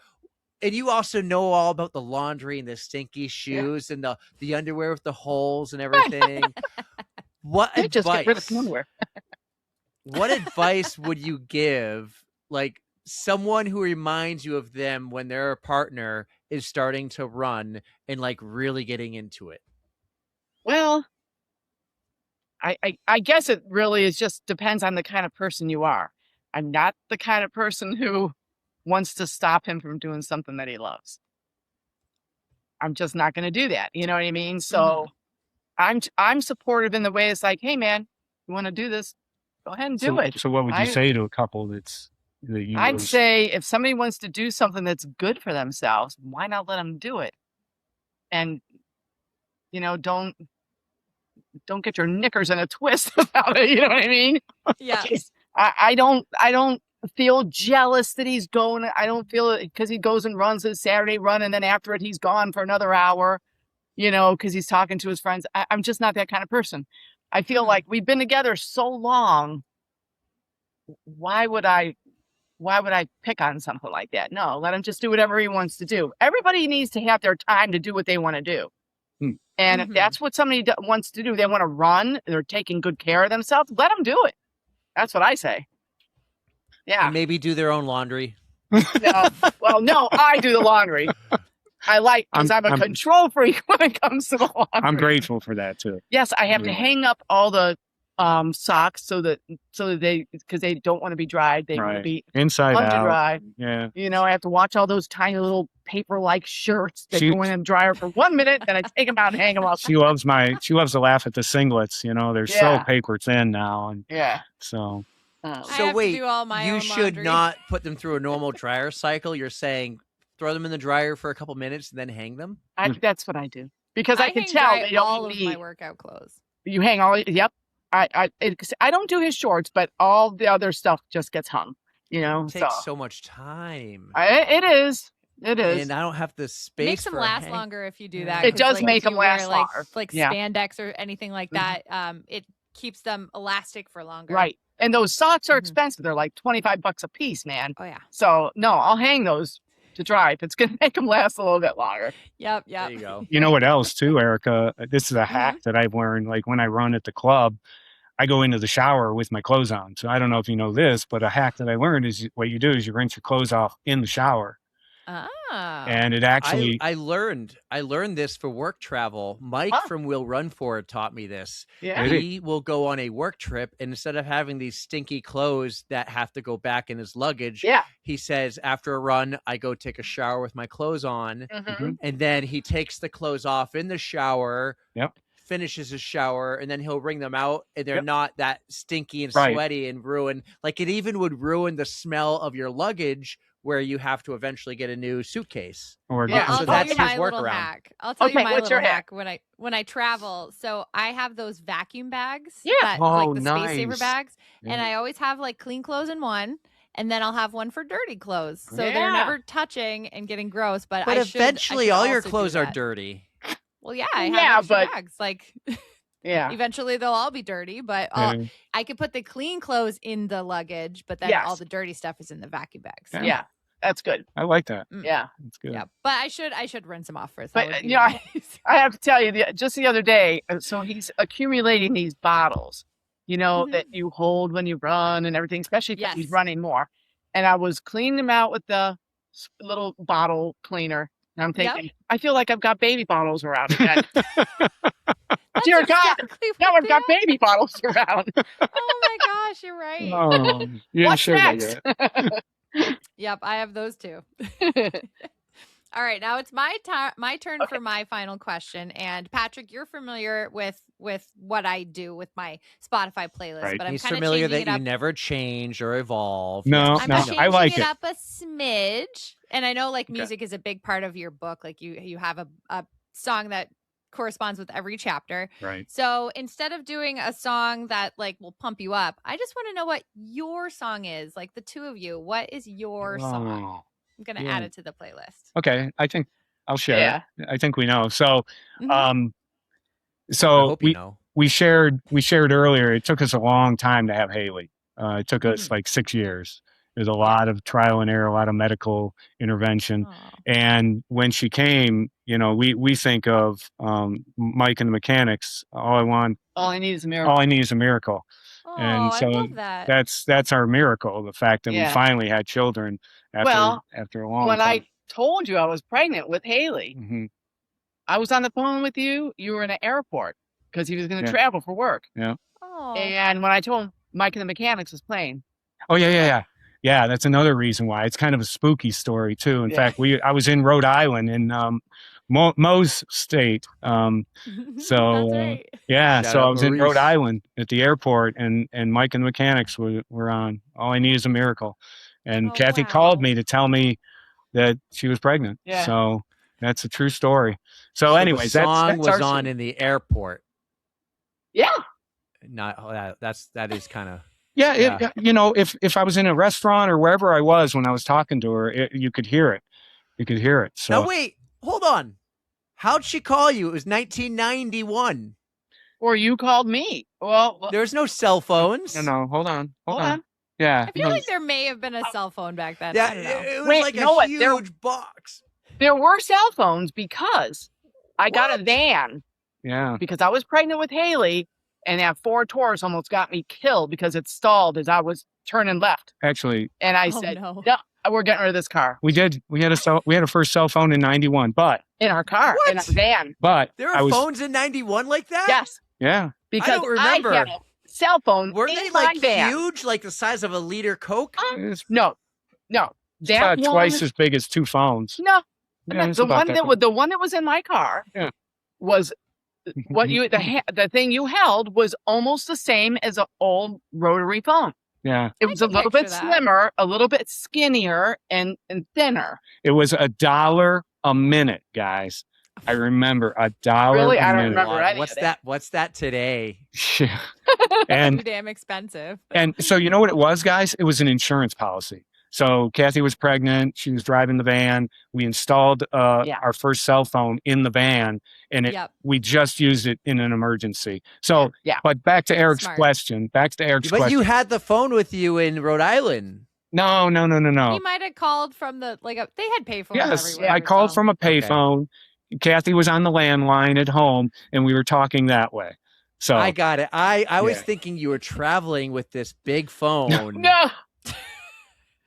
And you also know all about the laundry and the stinky shoes and the underwear with the holes and everything. What They just get rid of advice? some underwear. What advice would you give, like someone who reminds you of them when their partner is starting to run and like really getting into it? Well, I guess it really is just depends on the kind of person you are. I'm not the kind of person who wants to stop him from doing something that he loves. I'm just not going to do that. You know what I mean? So I'm supportive in the way it's like, hey man, you want to do this? Go ahead and do it. So what would you I- say to a couple that you I'd was- say if somebody wants to do something that's good for themselves, why not let them do it? And don't get your knickers in a twist about it. You know what I mean? Yeah. I don't feel jealous that he's going. I don't feel it because he goes and runs his Saturday run, and then after it, he's gone for another hour. Because he's talking to his friends. I'm just not that kind of person. I feel like we've been together so long. Why would I pick on something like that? No, let him just do whatever he wants to do. Everybody needs to have their time to do what they want to do. And if Mhm. that's what somebody wants to do, they want to run, they're taking good care of themselves, let them do it. That's what I say. Yeah. And maybe do their own laundry. No. Well, no, I do the laundry. I like, because I'm a control freak when it comes to the laundry. I'm grateful for that too. Yes, I have to Yeah. hang up all the socks so that because they don't want to be dried. They want to Right. be Inside under out. dry. Yeah. I have to watch all those tiny little paper-like shirts that She- go in the dryer for 1 minute, then I take them out and hang them up. She loves to laugh at the singlets. They're so Yeah. paper thin now, and Yeah. so I So have wait, to do all my you own should laundry. not put them through a normal dryer cycle. You're saying throw them in the dryer for a couple minutes and then hang them? That's what I do because I can hang tell dry they all don't of need. my workout clothes. You hang all. Yep. I don't do his shorts, but all the other stuff just gets hung. It So takes so much time. it is. It is. and I don't have the space. Makes them for a last hang- longer if you do Yeah. that. It 'cause, does like, make if them you wear, last like, longer. like Yeah. spandex or anything like Mhm. that. It keeps them elastic for longer. Right. And those socks are Mhm. expensive. They're like $25 a piece, man. Oh yeah. So no, I'll hang those to dry if it's gonna make them last a little bit longer. Yep. There you go. You know what else too, Erica? This is a Mm-hmm. hack that I've learned. Like when I run at the club, I go into the shower with my clothes on. So I don't know if you know this, but a hack that I learned is what you do is you rinse your clothes off in the shower, Oh. and it actually I learned this for work travel. Mike Huh. from Will Run For It taught me this. Yeah. Really? He will go on a work trip, and instead of having these stinky clothes that have to go back in his luggage, Yeah. he says, after a run, I go take a shower with my clothes on, Mhm. and then he takes the clothes off in the shower, Yep. finishes his shower, and then he'll wring them out, and they're Yep. not that stinky and Right. sweaty and ruin. Like it even would ruin the smell of your luggage, where you have to eventually get a new suitcase. or Yeah. I'll So tell that's you his my little workaround. hack. I'll tell you Okay, my what's little your hack? hack when I travel. So I have those vacuum bags. Yeah. That, Oh, like the space saver nice. bags. And Yeah. I always have like clean clothes in one. And then I'll have one for dirty clothes. So they're Yeah. never touching and getting gross. But But I eventually, should all your also do clothes are that. dirty. Well, yeah, I have Yeah, extra but- bags. Like Yeah. eventually they'll all be dirty, but Yeah. I could put the clean clothes in the luggage, but then all Yes. the dirty stuff is in the vacuum bags. Yeah. Yeah. That's good. I like that. Yeah. That's good. Yeah, but I should rinse them off first. But, That would be you know, I- nice. I have to tell you, just the other day, so he's accumulating these bottles, Mhm. that you hold when you run and everything, especially if he's Yes. running more. And I was cleaning them out with the little bottle cleaner. And I'm Yep. thinking, I feel like I've got baby bottles around again. That's Dear God, exactly now what I've got they baby bottles around. are. Oh my gosh, you're right. Oh, you didn't What's share that next? yet. Yep, I have those too. All right, now it's my turn Okay. for my final question. And Patrick, you're familiar with what I do with my Spotify playlist, Right. but I'm He's kind of familiar changing that it you up. never change or evolve. No, Yes, I'm no, I changing know. I like it it. up a smidge. And I know like Okay. music is a big part of your book. Like you have a song that corresponds with every chapter. Right. So instead of doing a song that like will pump you up, I just want to know what your song is. Like the two of you, what is your song? Oh. I'm gonna yeah. add it to the playlist. Okay. I think I'll share. Yeah. it. I think we know. So, Mhm. I so hope you know. we shared earlier. It took us a long time to have Haley. It took us Mm-hmm. like 6 years. There's a lot of trial and error, a lot of medical intervention. Aw. And when she came, we think of Mike and the Mechanics. All All I need is a miracle. I need is a miracle. Oh, And I so love that. That's our miracle. The fact that Yeah. we finally had children Well, after a long When time. I told you I was pregnant with Haley, Mhm. I was on the phone with you. You were in an airport because he was going to Yeah. travel for work. Oh, And when I told him Mike and the Mechanics was playing, Oh yeah. That's another reason why it's kind of a spooky story too. In Yeah. fact, I was in Rhode Island in Mo's state. So that's right. yeah, Shout so out I was in Rhode Maurice. Island at the airport, and Mike and the Mechanics were on. All I need is a miracle, and Oh, Kathy wow. called me to tell me that she was pregnant. Yeah. So that's a true story. So, So anyways, the song that's was our on in the airport. yeah, Not that is kind of Yeah, Yeah. if I was in a restaurant or wherever I was when I was talking to her, you could hear it. You could hear it. So No, wait, hold on. How'd she call you? It was 1991. or you called me. Well, There's no cell phones. no, hold on. hold on. Yeah. I feel no, like there may have been a cell phone back then. Yeah, I don't know. it was Wait, like you know a what? There- huge box. There were cell phones because I got a What? van yeah. because I was pregnant with Haley, and that Ford Taurus almost got me killed because it stalled as I was turning left. Actually, And I Oh, said, no. "No, we're getting rid of this car we had a first cell phone in 91, but in our car in a What? van." There I were was phones in 91 like that? Yes, yeah. because don't remember. I had a cell phone Were in they my like van. huge, like the size of a liter Coke? It's No, that about one, twice as big as two phones. No, Yeah, it's the about one that that big. was the one that was in my car. Yeah. Was what you the thing you held was almost the same as an old rotary phone. Yeah. It I was a can little bit picture that. slimmer, a little bit skinnier, and thinner. It was $1 a minute, guys. I remember $1 Really? a I don't minute. remember any What's of that. What's that today? Too and damn expensive. and so you know what it was, guys? It was an insurance policy. So Kathy was pregnant. She was driving the van. We installed our first cell phone in the van, and we just used it in an emergency. So, but back to Eric's question. But you had the phone with you in Rhode Island. No. He might have called from they had payphones everywhere. I called from a payphone. Okay. Kathy was on the landline at home, and we were talking that way. So I got it. I was thinking you were traveling with this big phone.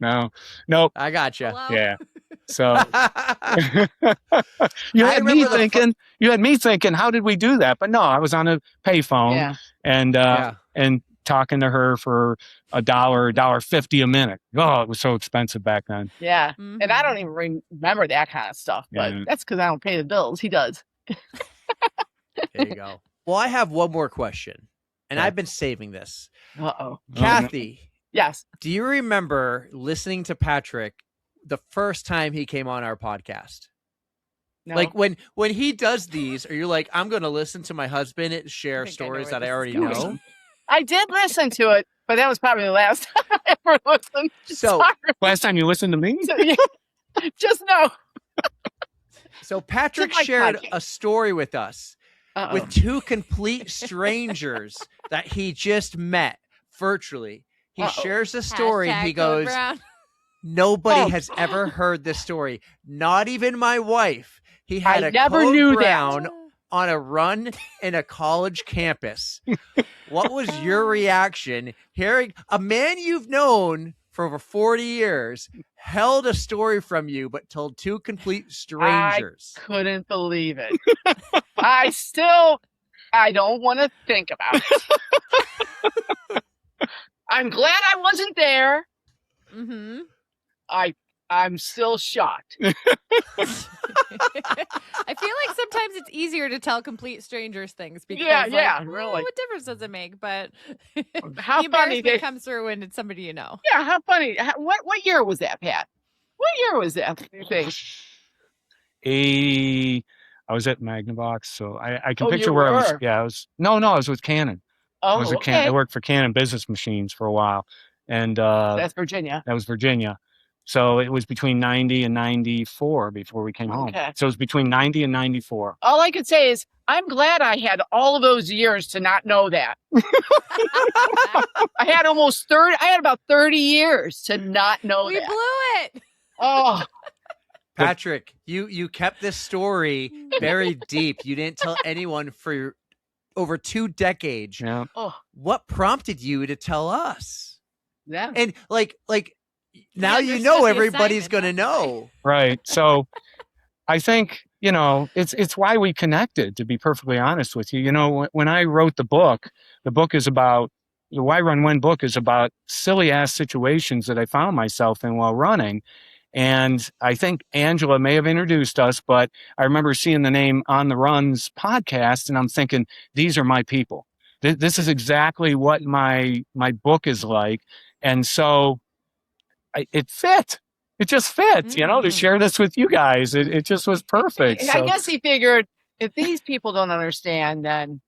No. Nope. I gotcha. Hello? Yeah. So you had me thinking, how did we do that? But no, I was on a payphone and talking to her for $1.50 a minute. Oh, it was so expensive back then. Yeah. Mm-hmm. And I don't even remember that kind of stuff, but that's because I don't pay the bills. He does. There you go. Well, I have one more question, and I've been saving this. Uh-oh. Kathy. Yes. Do you remember listening to Patrick the first time he came on our podcast? No. Like when he does these, or you're like, I'm going to listen to my husband share stories that I already know. I did listen to it, but that was probably the last time I ever listened. So last time you listened to me? Just no. So Patrick shared a story with us with two complete strangers that he just met virtually. He shares a story. He goes, nobody has ever heard this story. Not even my wife. He had a Code Brown on a run in a college campus. What was your reaction hearing a man you've known for over 40 years held a story from you, but told two complete strangers? I couldn't believe it. I don't want to think about it. I'm glad I wasn't there. Mm-hmm. I'm still shocked. I feel like sometimes it's easier to tell complete strangers things because really. What difference does it make? But how the funny embarrassment comes through when it's somebody you know. Yeah, how funny. What year was that, Pat? What year was that? You think? I was at Magnavox, so I can picture where I was. Yeah, I was. No, I was with Canon. Oh, I was I worked for Canon Business Machines for a while, and that's Virginia. That was Virginia. So it was between 90 and 94 before we came home. So it was between 90 and 94. All I could say is I'm glad I had all of those years to not know that. I had about 30 years to not know that. We blew it. Oh. Patrick, you kept this story very deep. You didn't tell anyone for over 2 decades. Yeah. Oh. What prompted you to tell us? Yeah. And like now you know everybody's going to know. Right. So I think, it's why we connected, to be perfectly honest with you. When I wrote the book is about, the Why Run When book is about silly ass situations that I found myself in while running. And I think Angela may have introduced us, but I remember seeing the name On the Runs podcast, and I'm thinking, these are my people. This is exactly what my book is like. And so it fit. It just fit, to share this with you guys. It just was perfect. I guess he figured if these people don't understand, then,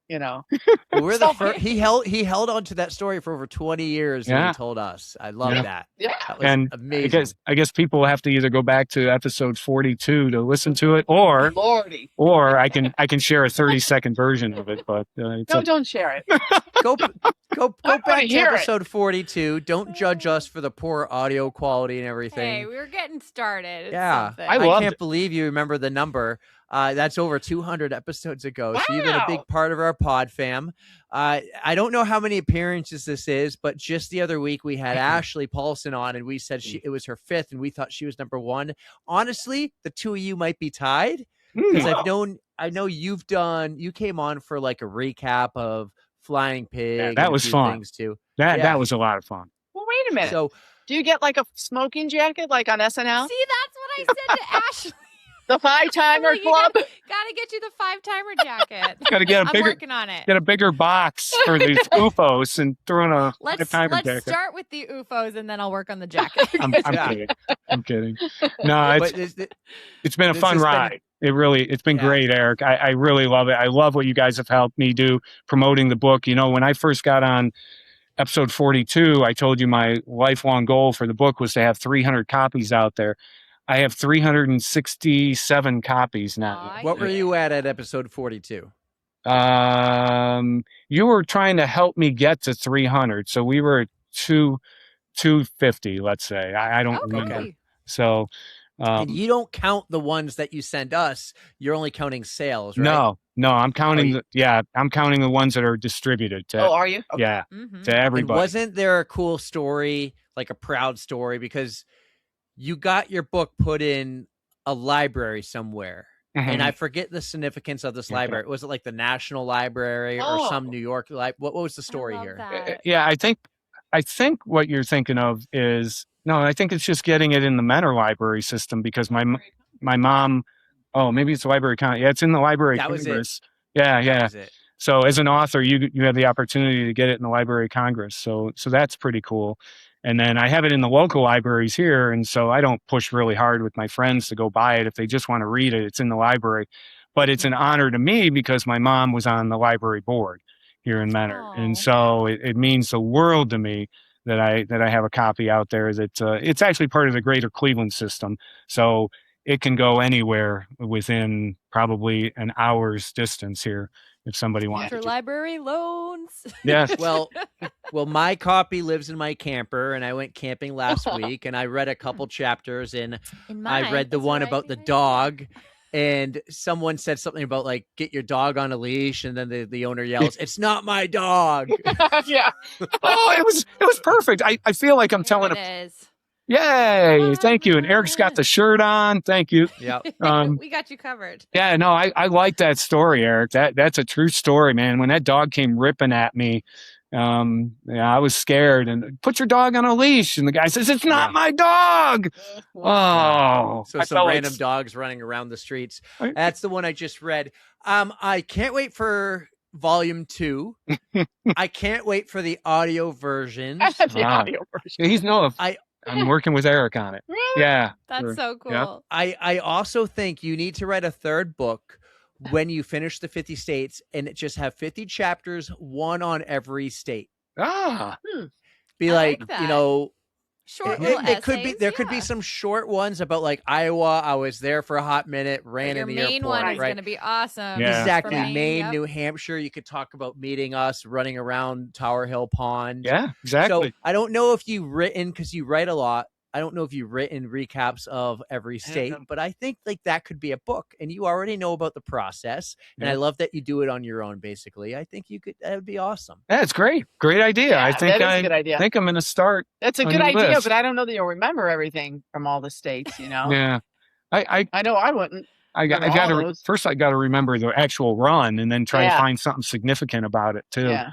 We're the first. He held on to that story for over 20 years and he told us. I love that. Yeah. That was amazing. I guess people have to either go back to episode 42 to listen to it, or I can share a 30-second version of it. But don't share it. Go back to episode 42. Don't judge us for the poor audio quality and everything. Hey, we were getting started. It's yeah, something. I can't believe you remember the number. That's over 200 episodes ago. Wow. So you've been a big part of our pod fam. I don't know how many appearances this is, but just the other week we had Ashley Paulson on, and we said it was her 5th, and we thought she was number 1. Honestly, the two of you might be tied because I know you came on for like a recap of Flying Pig. Yeah, that was fun. Things too. That was a lot of fun. Well, wait a minute. So, do you get like a smoking jacket like on SNL? See, that's what I said to Ashley. The 5-timer club. Gotta get you the 5-timer jacket. Gotta get I'm working on it. Get a bigger box for these UFOs and throw in a 5-timer jacket. Let's start with the UFOs and then I'll work on the jacket. I'm kidding. No, it's been a fun ride. It's been great, Eric. I really love it. I love what you guys have helped me do promoting the book. When I first got on episode 42, I told you my lifelong goal for the book was to have 300 copies out there. I have 367 copies now. Aw, What were yeah. you at episode 42? You were trying to help me get to 300, so we were at 250, let's say. I don't remember. Okay. So, And you don't count the ones that you send us. You're only counting sales, right? no, I'm counting. you- I'm counting the ones that are distributed to. Oh, are you? Okay. Yeah, Mhm. to And everybody. wasn't there a cool story, like a proud story, because you got your book put in a library somewhere, and I forget the significance of this Okay. library. Was it like the National Library or Oh. some New York library? What was the story I love here? that. Yeah, I think what you're thinking of is no. I think it's just getting it in the Menor library system because my mom. Oh, maybe it's the Library of Congress. Yeah, it's in the Library of That was it. Congress. Yeah, That yeah. was it. So as an author, you have the opportunity to get it in the Library of Congress. So that's pretty cool. And then I have it in the local libraries here, and so I don't push really hard with my friends to go buy it if they just want to read it. It's in the library, but it's an honor to me because my mom was on the library board here in Menor, Aw. and so it means the world to me that I have a copy out there. That it's actually part of the Greater Cleveland system, so it can go anywhere within probably an hour's distance here if somebody wants to. Interlibrary loans. Yes. Well, my copy lives in my camper, and I went camping last week, and I read a couple chapters, and In I mine, read the that's one what I about the do. dog, and someone said something about like get your dog on a leash, and then the owner yells, "It's not my dog." Yeah. Oh, it was perfect. I feel like I'm Here telling it a is. yay, thank you. And Eric's got the shirt on. Thank you. Yeah. We got you covered. Yeah, no, I like that story, Eric. That's a true story, man. When that dog came ripping at me, I was scared. And put your dog on a leash, and the guy says, "It's not Yeah. my dog." Oh, So I some felt like- random dogs running around the streets. Right. That's the one I just read. I can't wait for volume 2. I can't wait for the audio versions. The Wow. audio version. He's no. I- I'm working with Eric on it. Really? Yeah, That's sure. so cool. Yep. I also think you need to write a third book when you finish the 50 states and it just have 50 chapters, one on every state. Ah, Be I like like, that. you know, Short it, little it could be essays, there could be yeah. some short ones about like Iowa. I was there for a hot minute, But ran your in the main airport, one is right? going to be awesome. Yeah. Exactly. For me, Maine, yep. New Hampshire. You could talk about meeting us, running around Tower Hill Pond. yeah, exactly. So I don't know if you've written, because you write a lot. I don't know if you've written recaps of every state, but I think like that could be a book, and you already know about the process. And I Yeah. love that you do it on your own. Basically, I think that would be awesome. That's great. Great idea. I Yeah, think that is a good idea. think I'm going to start. That's a on good the idea, list. but I don't know that you'll remember everything from all the states, Yeah, I I know I wouldn't. got Remember all to those. first. I got to remember the actual run, and then try to Yeah. find something significant about it too. Yeah.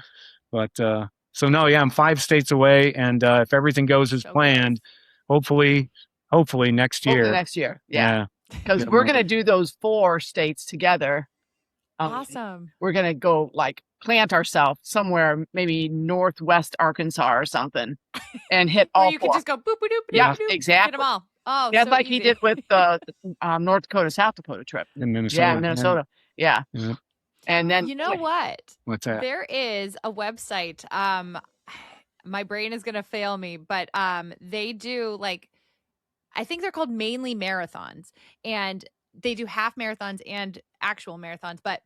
But so no, yeah, I'm 5 states away, and if everything goes as So planned, hopefully next year. Hopefully next year. Yeah. Yeah. Because Yeah. we're going to do those 4 states together. Awesome. We're going to go like plant ourselves somewhere, maybe northwest Arkansas or something, and hit Or all you 4. could just go boop, boop, boop, Yeah, boop, boop, exactly. Get them all. Oh, Yeah, so like he easy. did with the North Dakota, South Dakota trip. In Minnesota. Yeah, Minnesota. Yeah. Yeah. And then You know what? What's that? There is a website. My brain is gonna fail me, but they do like, I think they're called mainly marathons, and they do half marathons and actual marathons. But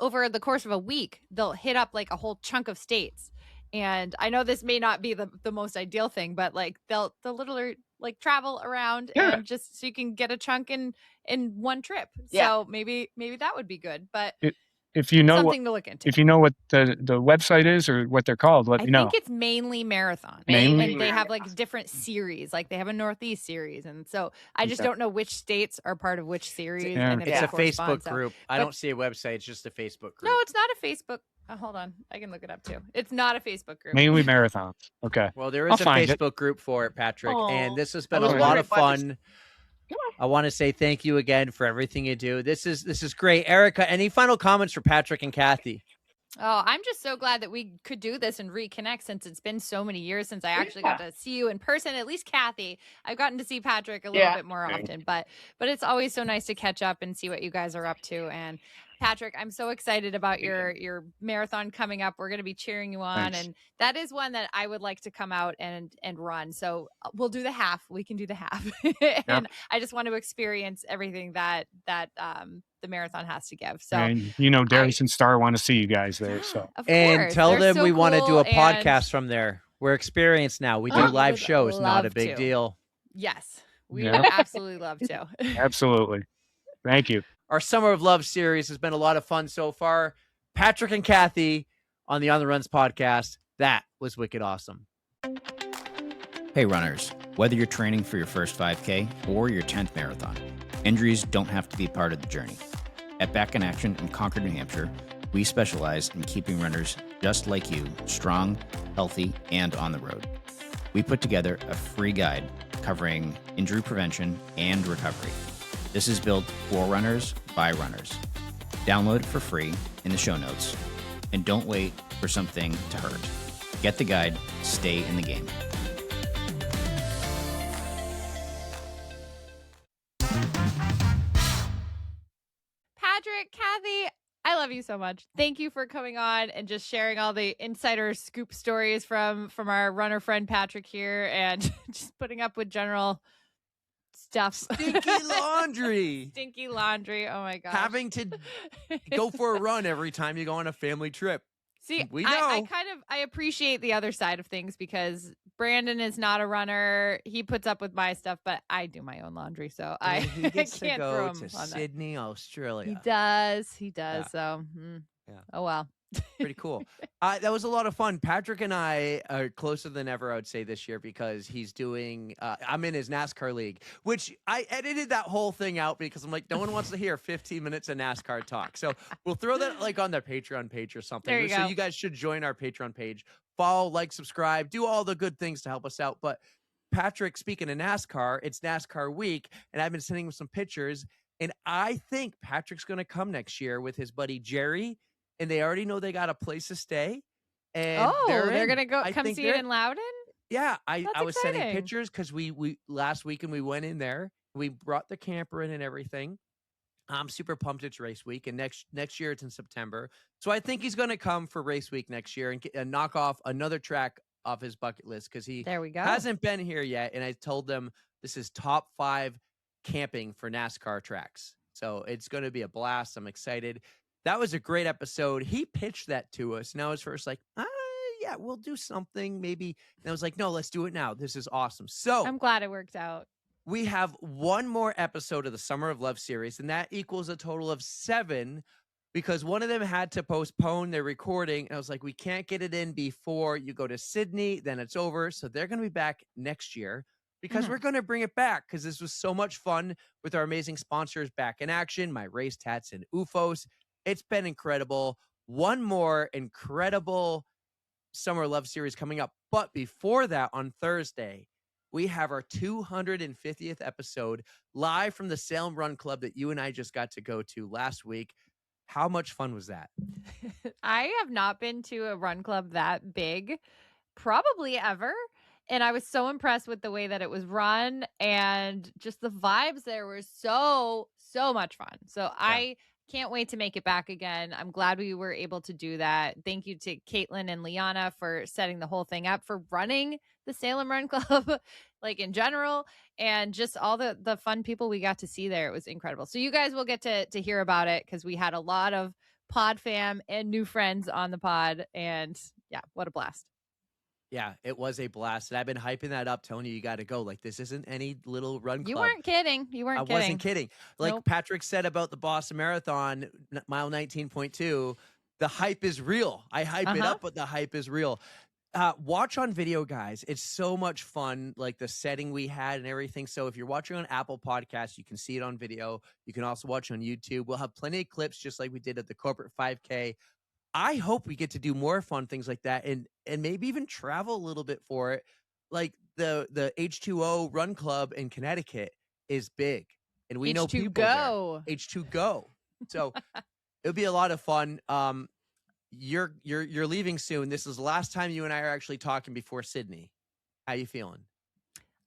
over the course of a week, they'll hit up like a whole chunk of states. And I know this may not be the most ideal thing, but like they'll literally like travel around Yeah. and just so you can get a chunk in one trip. Yeah. So maybe that would be good, but If you know what something to look into. if you know what the website is or what they're called, let I me know. think it's mainly marathon. Mainly And they have like different series. Like they have a Northeast series. And so I just don't know which states are part of which series. Yeah. And if It's they a correspond, Facebook so- group. I but- don't see a website. It's just a Facebook group. No, it's not a Facebook. Hold on. I can look it up too. It's not a Facebook group. Mainly marathons. Okay. Well, there I'll is a find it. Facebook group for it, Patrick, and Aw. this has I been was a lot wondering of why this- fun. I want to say thank you again for everything you do. This is great. Erica, any final comments for Patrick and Kathy? Oh, I'm just so glad that we could do this and reconnect since it's been so many years since I actually got to see you in person. At least Kathy, I've gotten to see Patrick a little Yeah. bit more Yeah. often, but it's always so nice to catch up and see what you guys are up to. And Patrick, I'm so excited about your marathon coming up. We're going to be cheering you on. Thanks. And that is one that I would like to come out and run. So we'll do the half. We can do the half. And I just want to experience everything that the marathon has to give. So, and Darius and Star want to see you guys there. So, of And course, tell they're them so we want to do cool a and- podcast from there. We're experienced now. We do Oh, live would shows, not a love big to. deal. Yes, we Yeah. would absolutely love to. absolutely. Thank you. Our Summer of Love series has been a lot of fun so far. Patrick and Kathy on the On the Runs podcast. That was wicked awesome. Hey runners, whether you're training for your first 5K or your 10th marathon, injuries don't have to be part of the journey. At Back in Action in Concord, New Hampshire, we specialize in keeping runners just like you strong, healthy, and on the road. We put together a free guide covering injury prevention and recovery. This is built for runners by runners. Download it for free in the show notes. And don't wait for something to hurt. Get the guide, stay in the game. Patrick, Kathy, I love you so much. Thank you for coming on and just sharing all the insider scoop stories from our runner friend Patrick here, and just putting up with general stuff. Stinky laundry. Stinky laundry. Oh my gosh. Having to go for a run every time you go on a family trip. See, We I know. I appreciate the other side of things because Brandon is not a runner. He puts up with my stuff, but I do my own laundry, so I he gets can't to throw go him to on that. Sydney, Australia. He does. Yeah. So, Yeah. oh well. Pretty cool. That was a lot of fun. Patrick and I are closer than ever, I would say, this year because he's doing I'm in his NASCAR league, which I edited that whole thing out because I'm like, no one wants to hear 15 minutes of NASCAR talk. So we'll throw that like on their Patreon page or something. There you So go. you guys should join our Patreon page. Follow, like, subscribe, do all the good things to help us out. But Patrick, speaking of NASCAR, it's NASCAR week, and I've been sending him some pictures. And I think Patrick's going to come next year with his buddy Jerry. And they already know they got a place to stay. And They're in. gonna go I come think see it they're- in Loudon. Yeah, I That's was sending exciting. pictures because we last weekend we went in there. We brought the camper in and everything. I'm super pumped it's race week, and next year it's in September. So I think he's going to come for race week next year and knock off another track off his bucket list because he There we go. hasn't been here yet. And I told them this is top 5 camping for NASCAR tracks. So it's going to be a blast. I'm excited. That was a great episode. He pitched that to us. And I was first like, yeah, we'll do something maybe. And I was like, no, let's do it now. This is awesome. So I'm glad it worked out. we have one more episode of the Summer of Love series, and that equals a total of 7 because one of them had to postpone their recording. And I was like, we can't get it in before you go to Sydney. Then it's over. So they're going to be back next year because Mhm. we're going to bring it back because this was so much fun with our amazing sponsors Back in Action, My Race Tats, and UFOs. It's been incredible. One more incredible Summer of Love series coming up. But before that, on Thursday, we have our 250th episode live from the Salem Run Club that you and I just got to go to last week. How much fun was that? I have not been to a run club that big, probably ever. And I was so impressed with the way that it was run and just the vibes there were so much fun. So I can't wait to make it back again. I'm glad we were able to do that. Thank you to Caitlin and Liana for setting the whole thing up, for running the Salem Run Club, like in general, and just all the fun people we got to see there. It was incredible. So you guys will get to hear about it because we had a lot of PodFam and new friends on the pod. And yeah, what a blast. Yeah, it was a blast. And I've been hyping that up, telling you got to go. Like, this isn't any little run club. You weren't kidding. You weren't I kidding. wasn't kidding. Like Nope. Patrick said about the Boston Marathon, mile 19.2, the hype is real. I hype it up, but the hype is real. Watch on video, guys. It's so much fun, like the setting we had and everything. So if you're watching on Apple Podcasts, you can see it on video. You can also watch on YouTube. We'll have plenty of clips just like we did at the corporate 5K. I hope we get to do more fun things like that and maybe even travel a little bit for it. Like the H2O Run Club in Connecticut is big, and we know people H2Go. there. H2Go. So it'll be a lot of fun. You're leaving soon. This is the last time you and I are actually talking before Sydney. How you feeling?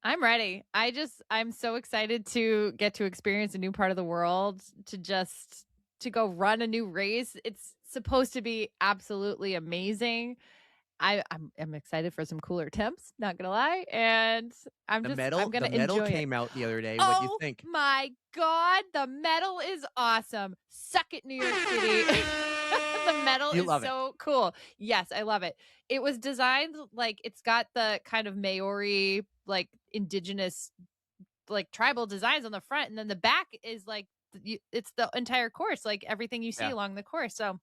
I'm ready. I'm so excited to get to experience a new part of the world, to just to go run a new race. It's supposed to be absolutely amazing. I'm excited for some cooler temps, not gonna lie, and I'm gonna enjoy it. Came out the other day. What do you think? Oh my God, the metal is awesome. Suck it, New York City. The metal You is love it. so cool. Yes, I love it. It was designed like it's got the kind of Maori, like indigenous, like tribal designs on the front, and then the back is like it's the entire course, like everything you see Yeah. along the course. So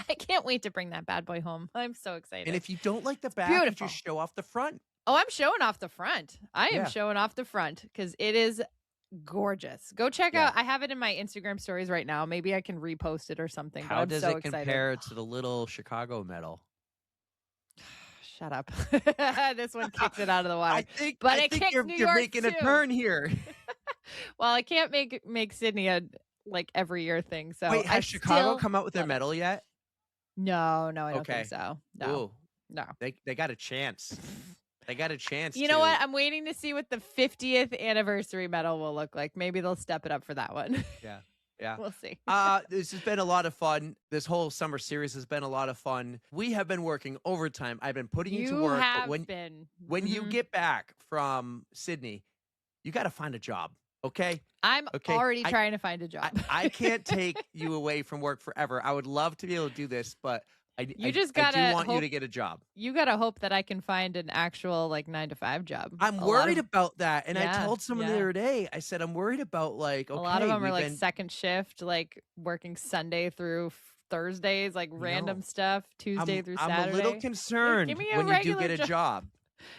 I can't wait to bring that bad boy home. I'm so excited. And if you don't like the back, you beautiful. just show off the front. Oh, I'm showing off the front. I am Yeah. showing off the front because it is gorgeous. Go check Yeah. out. I have it in my Instagram stories right now. Maybe I can repost it or something. but How I'm does so it excited. compare to the little Chicago medal? Shut up. This one kicks it out of the water. I think it kicks you're, New you're York making a too. turn here. Well, I can't make Sydney a like every year thing. So Wait, I has Chicago still come out with their love it. medal yet? No, I don't Okay. think so. No, Ooh, no. they got a chance. They got a chance. You know what? I'm waiting to see what the 50th anniversary medal will look like. Maybe they'll step it up for that one. Yeah. We'll see. This has been a lot of fun. This whole summer series has been a lot of fun. We have been working overtime. I've been putting you to work. have But been. when you Mhm. get back from Sydney, you got to find a job. Okay. I'm Okay, already I- trying to find a job. I can't take you away from work forever. I would love to be able to do this, but I You I just do gotta want you hope- to get a job. You gotta hope that I can find an actual like 9 to 5 job. I'm A lot worried of- about that. And I Yeah, told someone the yeah. other day, I said, I'm worried about like, okay, a lot of them are we've like been- second shift, like working Sunday through Thursdays, like random know. stuff, Tuesday through I'm Saturday. a little concerned give me a when you do regular get a job. job.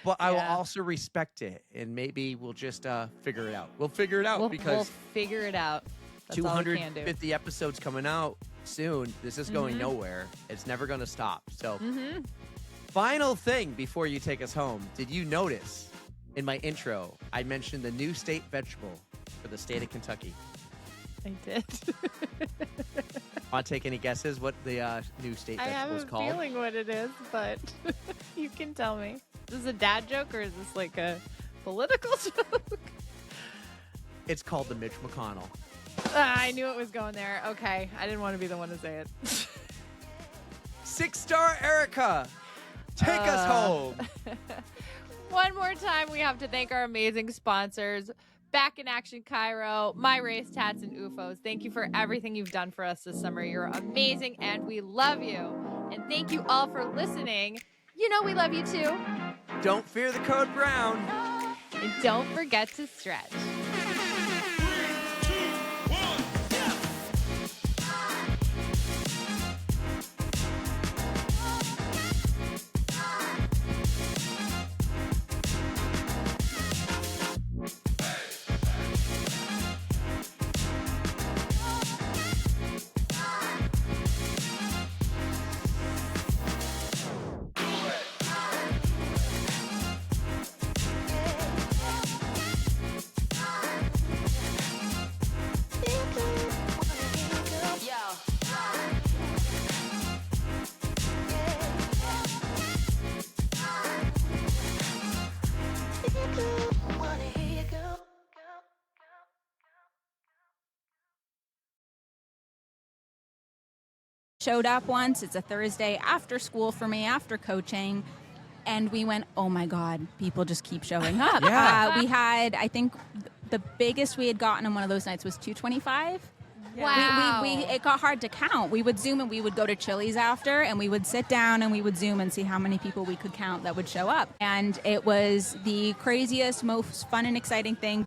But I will Yeah. also respect it, and maybe we'll just figure it out. We'll figure it out We'll because figure it out. That's all we can do. 250 episodes coming out soon. This is going Mhm. nowhere. It's never going to stop. So, Mm-hmm. final thing before you take us home. Did you notice in my intro, I mentioned the new state vegetable for the state of Kentucky? I did. Want to take any guesses what the new state I have vegetable is a called? feeling what it is, but you can tell me. Is this a dad joke or is this like a political joke? It's called the Mitch McConnell. I knew it was going there. Okay, I didn't want to be the one to say it. 6-star Erica, take us home. One more time, we have to thank our amazing sponsors, Back in Action Cairo, My Race Tats, and UFOs. Thank you for everything you've done for us this summer. You're amazing, and we love you. And thank you all for listening. You know we love you too. Don't fear the code brown. And don't forget to stretch. 3, 2, 1. Showed up once. It's a Thursday after school for me, after coaching. And we went, oh my God, people just keep showing up. Yeah. We had, I think, the biggest we had gotten on one of those nights was 225. Wow. It got hard to count. We would Zoom and we would go to Chili's after and we would sit down and we would Zoom and see how many people we could count that would show up. And it was the craziest, most fun and exciting thing.